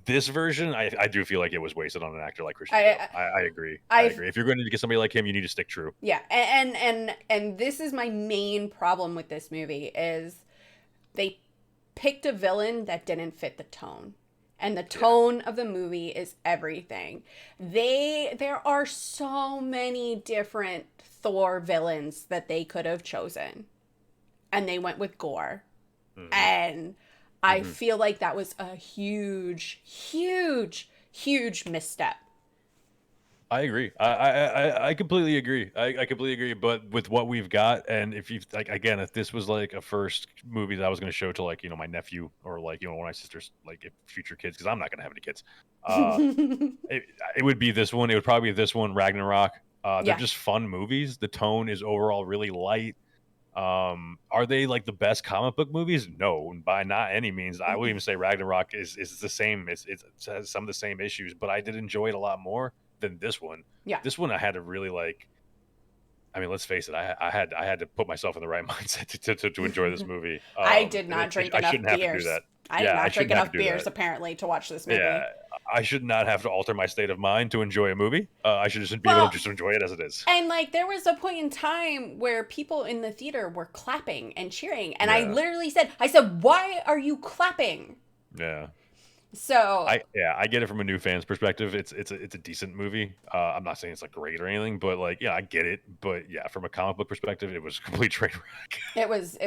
This version, I do feel like it was wasted on an actor like Christian Bale. I agree. I agree. If you're going to get somebody like him, you need to stick true. Yeah, and this is my main problem with this movie is they picked a villain that didn't fit the tone. And the tone of the movie is everything. There are so many different Thor villains that they could have chosen. And they went with Gorr. And I feel like that was a huge misstep. I agree. I completely agree. I completely agree. But with what we've got, and if you like, again, if this was like a first movie that I was going to show to like my nephew or like one of my sisters, like future kids, because I'm not going to have any kids, it would be this one. It would probably be this one, Ragnarok. They're just fun movies. The tone is overall really light. Are they like the best comic book movies? No, by not any means. I would even say Ragnarok is the same. It has some of the same issues, but I did enjoy it a lot more than this one. Yeah, this one I had to really like. I mean, let's face it. I had to put myself in the right mindset to enjoy this movie. I did not drink enough beers. Have to do that. I did not drink enough beers apparently to watch this movie. Yeah, I should not have to alter my state of mind to enjoy a movie. I should just be able to just enjoy it as it is. And like there was a point in time where people in the theater were clapping and cheering, and I literally said, "Why are you clapping?" Yeah. So I get it from a new fan's perspective. It's a decent movie. I'm not saying it's like great or anything, but like I get it. But yeah, from a comic book perspective, it was a complete train wreck. It was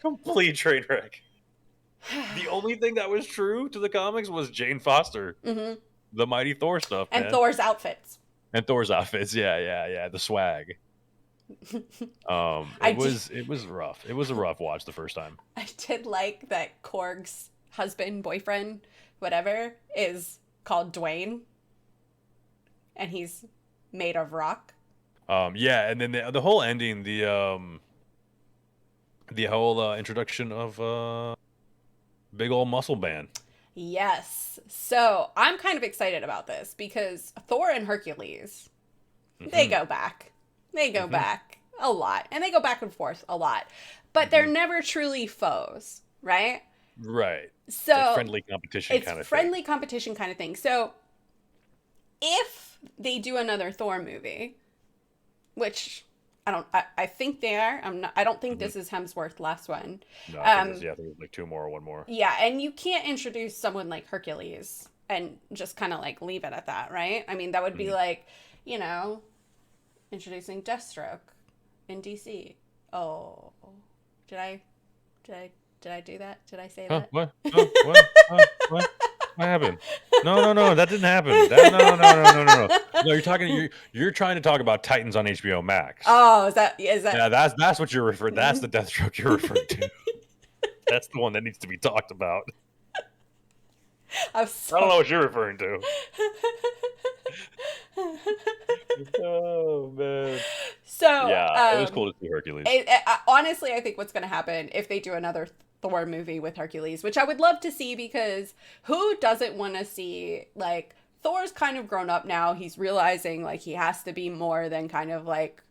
complete train wreck. The only thing that was true to the comics was Jane Foster, the Mighty Thor stuff, and Thor's outfits. Yeah, the swag. It was rough. It was a rough watch the first time. I did like that Korg's husband, boyfriend, whatever, is called Dwayne, and he's made of rock. Yeah, and then the whole ending, the whole introduction of big old muscle man. Yes. So I'm kind of excited about this because Thor and Hercules, they go back. They go back a lot. And they go back and forth a lot. But they're never truly foes, right? Right. So it's like friendly competition kind of thing. It's friendly competition kind of thing. So if they do another Thor movie, which I think they are. I don't think this is Hemsworth's last one. No, I think it's like 2 more or 1 more. Yeah, and you can't introduce someone like Hercules and just kind of like leave it at that, right? I mean, that would be like, introducing Deathstroke in DC. Oh, did I do that? Did I say that? What? What happened? No, that didn't happen. No. No, you're trying to talk about Titans on HBO Max. Oh, is that? Yeah, that's what you're referring. That's the Deathstroke you're referring to. That's the one that needs to be talked about. I don't know what you're referring to. Oh man. So yeah, it was cool to see Hercules. Honestly, I think what's going to happen if they do another Thor movie with Hercules, which I would love to see, because who doesn't want to see, like, Thor's kind of grown up now. He's realizing like he has to be more than kind of like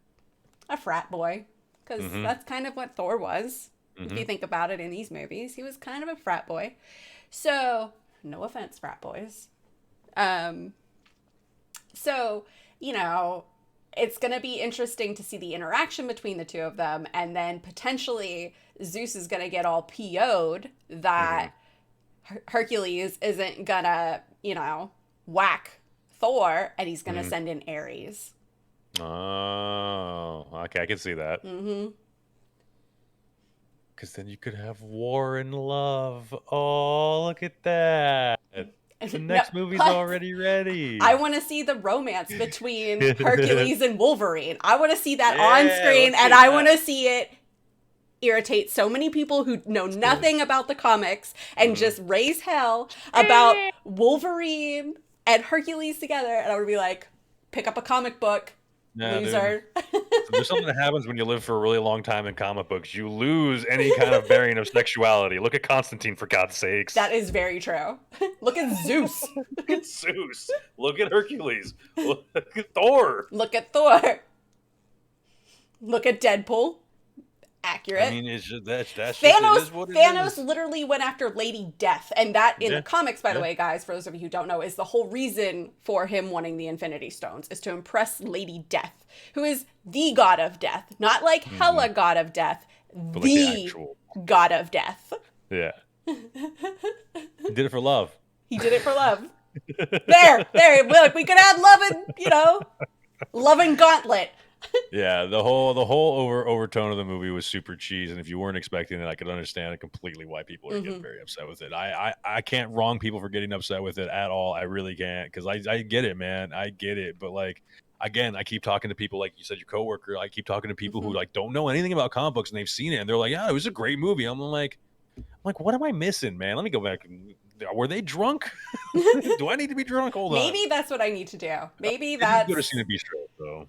a frat boy, because that's kind of what Thor was. If you think about it in these movies, he was kind of a frat boy. So, no offense, frat boys. So, you know, it's going to be interesting to see the interaction between the two of them. And then potentially Zeus is going to get all PO'd that Hercules isn't going to, you know, whack Thor, and he's going to send in Ares. Oh, okay. I can see that. Because then you could have war and love. Oh, look at that. The next movie's already ready. I want to see the romance between Hercules and Wolverine. I want to see that on screen, and I want to see it irritate so many people who know nothing about the comics and just raise hell about Wolverine and Hercules together. And I would be like, pick up a comic book, loser. There's something that happens when you live for a really long time in comic books. You lose any kind of bearing of sexuality. Look at Constantine, for God's sakes. That is very true. Look at Zeus. Look at Zeus. Look at Hercules. Look at Thor. Look at Thor. Look at Deadpool. Accurate. I mean, it's just, that's Thanos. Just, what it Thanos is. Literally went after Lady Death, and that in the comics, by the way, guys, for those of you who don't know, is the whole reason for him wanting the Infinity Stones, is to impress Lady Death, who is the god of death, not like Hela god of death, but the like actual god of death. Yeah. He did it for love. He did it for love. there. Look, we could add love and love and gauntlet. Yeah, the whole overtone of the movie was super cheese, and if you weren't expecting it, I could understand completely why people are getting very upset with it. I can't wrong people for getting upset with it at all. I really can't, because I get it, man. I get it, but like, again, I keep talking to people, like you said, your coworker. I keep talking to people who like don't know anything about comic books, and they've seen it, and they're like, "Yeah, it was a great movie." I'm like, what am I missing, man? Let me go back. Were they drunk? Do I need to be drunk? Hold on. Maybe that's what I need to do. Maybe that's. Go to see the Bistro, though.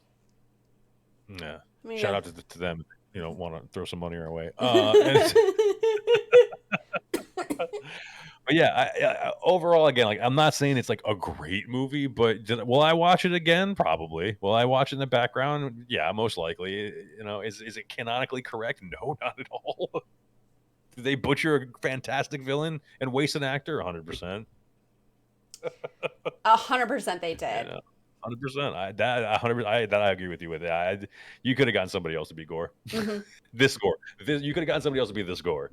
Yeah. Shout out to them. You know, want to throw some money our way. But yeah, overall, again, like, I'm not saying it's like a great movie, but will I watch it again? Probably. Will I watch it in the background? Yeah, most likely. You know, is it canonically correct? No, not at all. Did they butcher a fantastic villain and waste an actor? 100%. 100% they did. 100%. I agree with you with that. You could have gotten somebody else to be Gorr. This Gorr. You could have gotten somebody else to be this Gorr.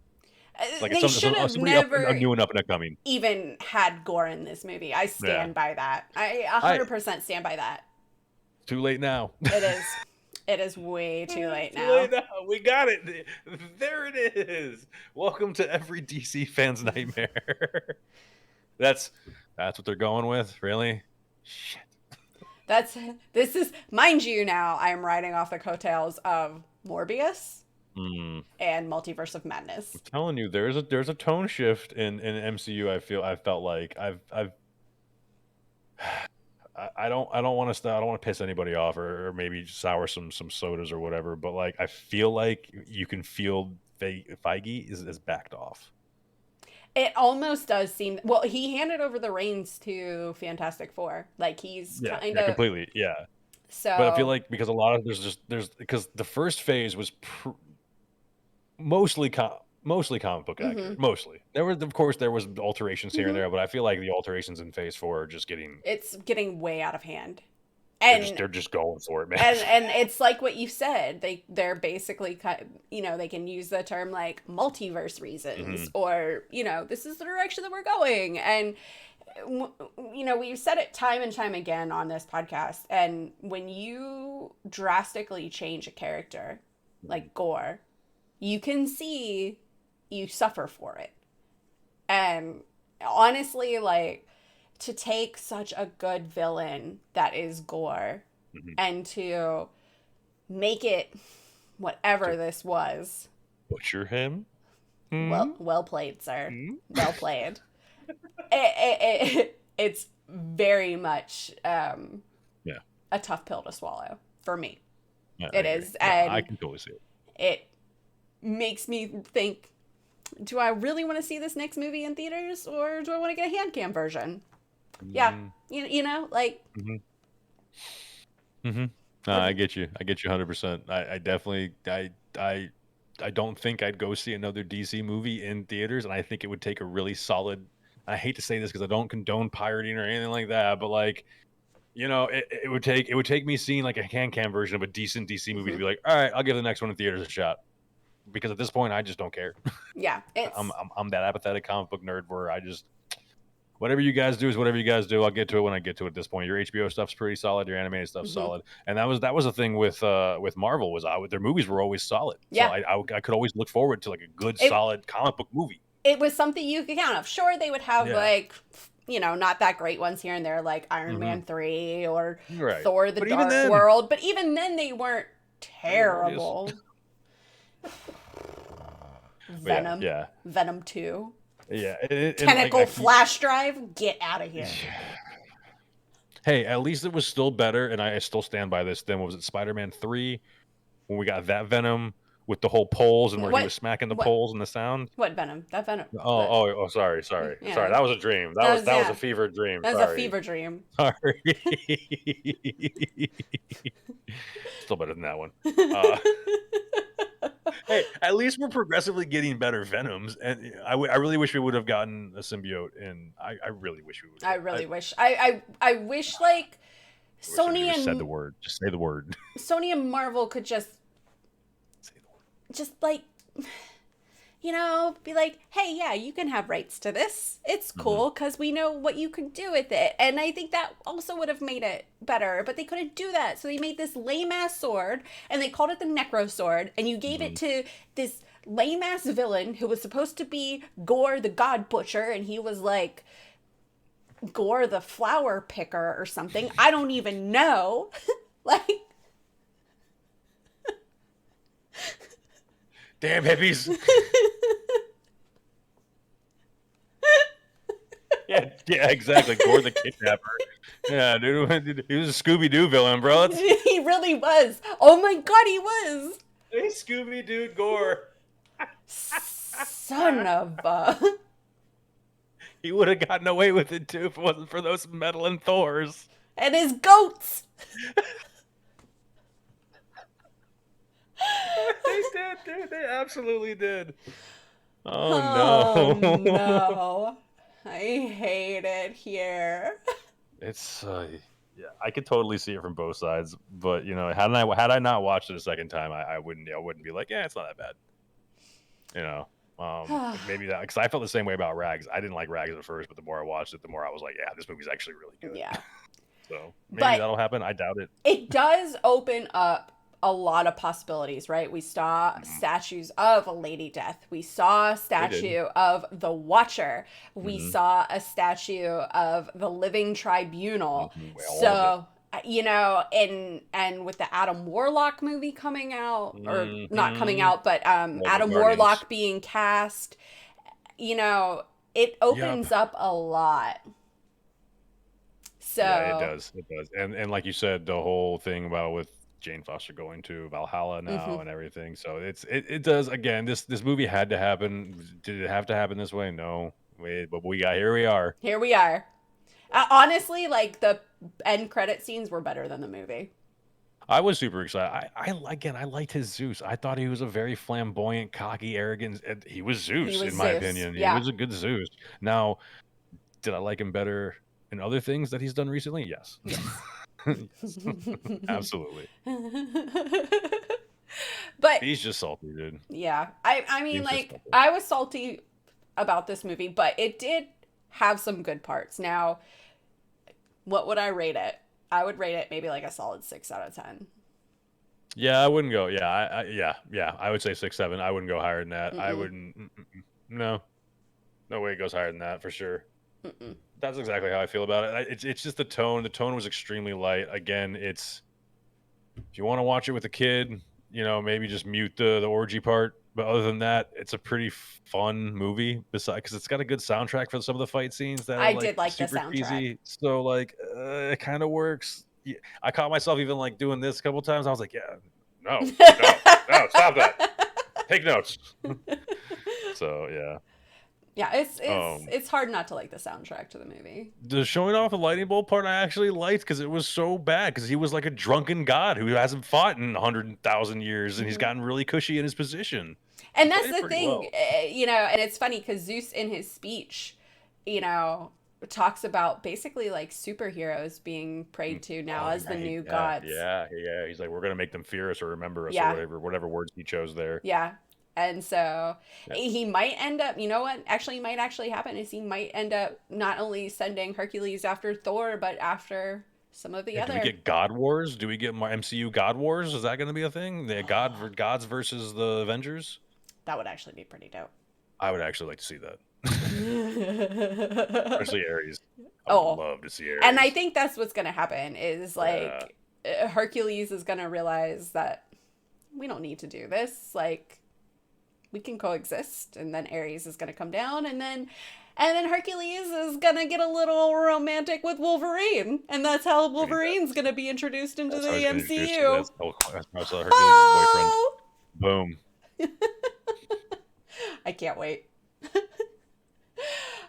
Like they should have never new and up and upcoming even had Gorr in this movie. I stand by that. I 100% stand by that. Too late now. It is. It is way too late now. Too late now. We got it. There it is. Welcome to every DC fan's nightmare. That's what they're going with. Really? Shit. This is, mind you, now I am riding off the coattails of Morbius and Multiverse of Madness. I'm telling you, there's a tone shift in MCU. I felt like I don't want to piss anybody off or maybe sour some sodas or whatever, but like I feel like you can feel Feige is backed off. It almost does seem. Well, he handed over the reins to Fantastic Four. Like he's kind of completely, yeah. So, but I feel like because a lot of there's because the first phase was mostly comic book accurate. Mostly there was alterations here and there, but I feel like the alterations in Phase 4 are just getting way out of hand. And they're just going for it, man. And it's like what you said. They're basically, they can use the term like multiverse reasons, or this is the direction that we're going. And we've said it time and time again on this podcast. And when you drastically change a character like Gorr, you can see you suffer for it. And honestly, like, to take such a good villain that is Gorr and to make it whatever this was. Butcher him? Well played, sir. Well played. It's very much a tough pill to swallow for me. Yeah, it is, and I can totally see it. It makes me think: do I really want to see this next movie in theaters, or do I want to get a hand cam version? Yeah, you know, like. I get you. I get you 100%. I definitely. I don't think I'd go see another DC movie in theaters, and I think it would take a really solid. I hate to say this because I don't condone pirating or anything like that, but like, it would take me seeing like a hand cam version of a decent DC movie to be like, all right, I'll give the next one in theaters a shot. Because at this point, I just don't care. Yeah, I'm that apathetic comic book nerd where I just whatever you guys do is whatever you guys do. I'll get to it when I get to it. At this point, your HBO stuff's pretty solid. Your animated stuff's solid, and that was the thing with Marvel was their movies were always solid. Yeah, so I could always look forward to like a good solid comic book movie. It was something you could count of. Sure, they would have like, not that great ones here and there, like Iron Man 3 or Thor: The Dark World. But even then, they weren't terrible. Venom. Yeah. Venom 2. Yeah. Tentacle flash drive. Get out of here. Hey, at least it was still better, and I still stand by this. Then was it Spider-Man 3 when we got that Venom with the whole poles and where he was smacking the poles and the sound? What Venom? That Venom. Sorry. Yeah. Sorry, that was a dream. That was a fever dream. That was a fever dream. Sorry. Still better than that one. Hey, at least we're progressively getting better Venoms, and I really wish we would have gotten a symbiote. And I really wish we would. I really wish. I wish like Sony and said the word. Just say the word. Sony and Marvel could just say the word. Just like, be like, hey, yeah, you can have rights to this. It's cool because we know what you can do with it. And I think that also would have made it better, but they couldn't do that. So they made this lame-ass sword, and they called it the Necro Sword, and you gave it to this lame-ass villain who was supposed to be Gorr the God Butcher, and he was like Gorr the Flower Picker or something. I don't even know. Like... Damn hippies. yeah, exactly. Gorr the Kidnapper. Yeah, dude, he was a Scooby-Doo villain, bro. He really was. Oh my god, he was. Hey, Scooby-Doo Gorr. Son of a... He would have gotten away with it, too, if it wasn't for those meddling Thors. And his goats. They did, dude. They absolutely did. Oh no. I hate it here. It's yeah, I could totally see it from both sides, but had I not watched it a second time, I wouldn't be like, yeah, it's not that bad. Maybe that because I felt the same way about Rags. I didn't like Rags at first, but the more I watched it, the more I was like, yeah, this movie's actually really good. Yeah. So maybe that'll happen. I doubt it. It does open up a lot of possibilities, right? We saw statues of Lady Death. We saw a statue of the Watcher. We saw a statue of the Living Tribunal. So, and with the Adam Warlock movie coming out, or not coming out, but Adam Warlock being cast, it opens up a lot. So yeah, it does. And like you said, the whole thing about with Jane Foster going to Valhalla now and everything. So it does. Again, this movie had to happen. Did it have to happen this way? No. But here we are. Here we are. Honestly, like the end credit scenes were better than the movie. I was super excited. I liked his Zeus. I thought he was a very flamboyant, cocky, arrogant. He was Zeus, in my opinion. Yeah. He was a good Zeus. Now, did I like him better in other things that he's done recently? Yes. Absolutely. But he's just salty, dude. Yeah. I mean, like, I was salty about this movie, but it did have some good parts. Now, what would I rate it? I would rate it maybe like a solid 6 out of 10. Yeah, I wouldn't go. Yeah, I would say 6, 7. I wouldn't go higher than that. I wouldn't. No way it goes higher than that for sure. That's exactly how I feel about it. It's just the tone. The tone was extremely light. Again, it's if you want to watch it with a kid, maybe just mute the orgy part. But other than that, it's a pretty fun movie. Besides, because it's got a good soundtrack for some of the fight scenes that are I like did like the super soundtrack. cheesy. So like, it kind of works. Yeah, I caught myself even like doing this a couple times. I was like, yeah, no, stop that. Take notes. So yeah. Yeah, it's hard not to like the soundtrack to the movie. The showing off the lightning bolt part I actually liked because it was so bad because he was like a drunken god who hasn't fought in 100,000 years and he's gotten really cushy in his position. And that's the thing, and it's funny because Zeus in his speech, talks about basically like superheroes being prayed to now as the new gods. Yeah. He's like, we're going to make them fear us or remember us or whatever words he chose there. Yeah. And so he might end up, what actually might actually happen is he might end up not only sending Hercules after Thor, but after some of the other. Do we get God Wars? Do we get more MCU God Wars? Is that going to be a thing? The gods versus the Avengers? That would actually be pretty dope. I would actually like to see that. Especially Ares. I would love to see Ares. And I think that's what's going to happen is like Hercules is going to realize that we don't need to do this. Like, we can coexist, and then Ares is going to come down, and then Hercules is going to get a little romantic with Wolverine, and that's how Wolverine's going to be introduced into the MCU. That's Hercules' boyfriend. Boom. I can't wait.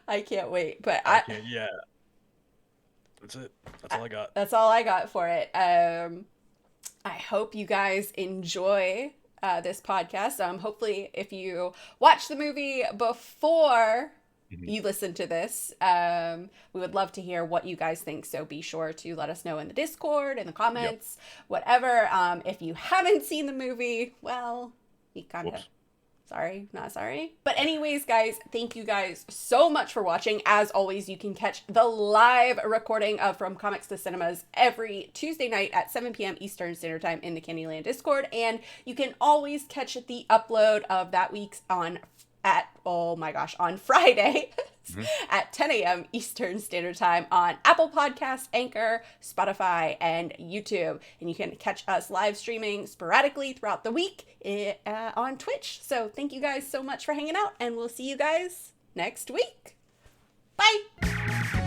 I can't wait, but yeah. That's it. That's all I got. That's all I got for it. I hope you guys enjoy this podcast. Hopefully, if you watch the movie before you listen to this, we would love to hear what you guys think. So be sure to let us know in the Discord, in the comments, whatever. If you haven't seen the movie, well, you kind of... Sorry, not sorry. But anyways, guys, thank you guys so much for watching. As always, you can catch the live recording of From Comics to Cinemas every Tuesday night at 7 p.m. Eastern Standard Time in the Candyland Discord. And you can always catch the upload of that week's on Friday at 10 a.m. Eastern Standard Time on Apple Podcasts, Anchor, Spotify, and YouTube. And you can catch us live streaming sporadically throughout the week on Twitch. So thank you guys so much for hanging out, and we'll see you guys next week. Bye!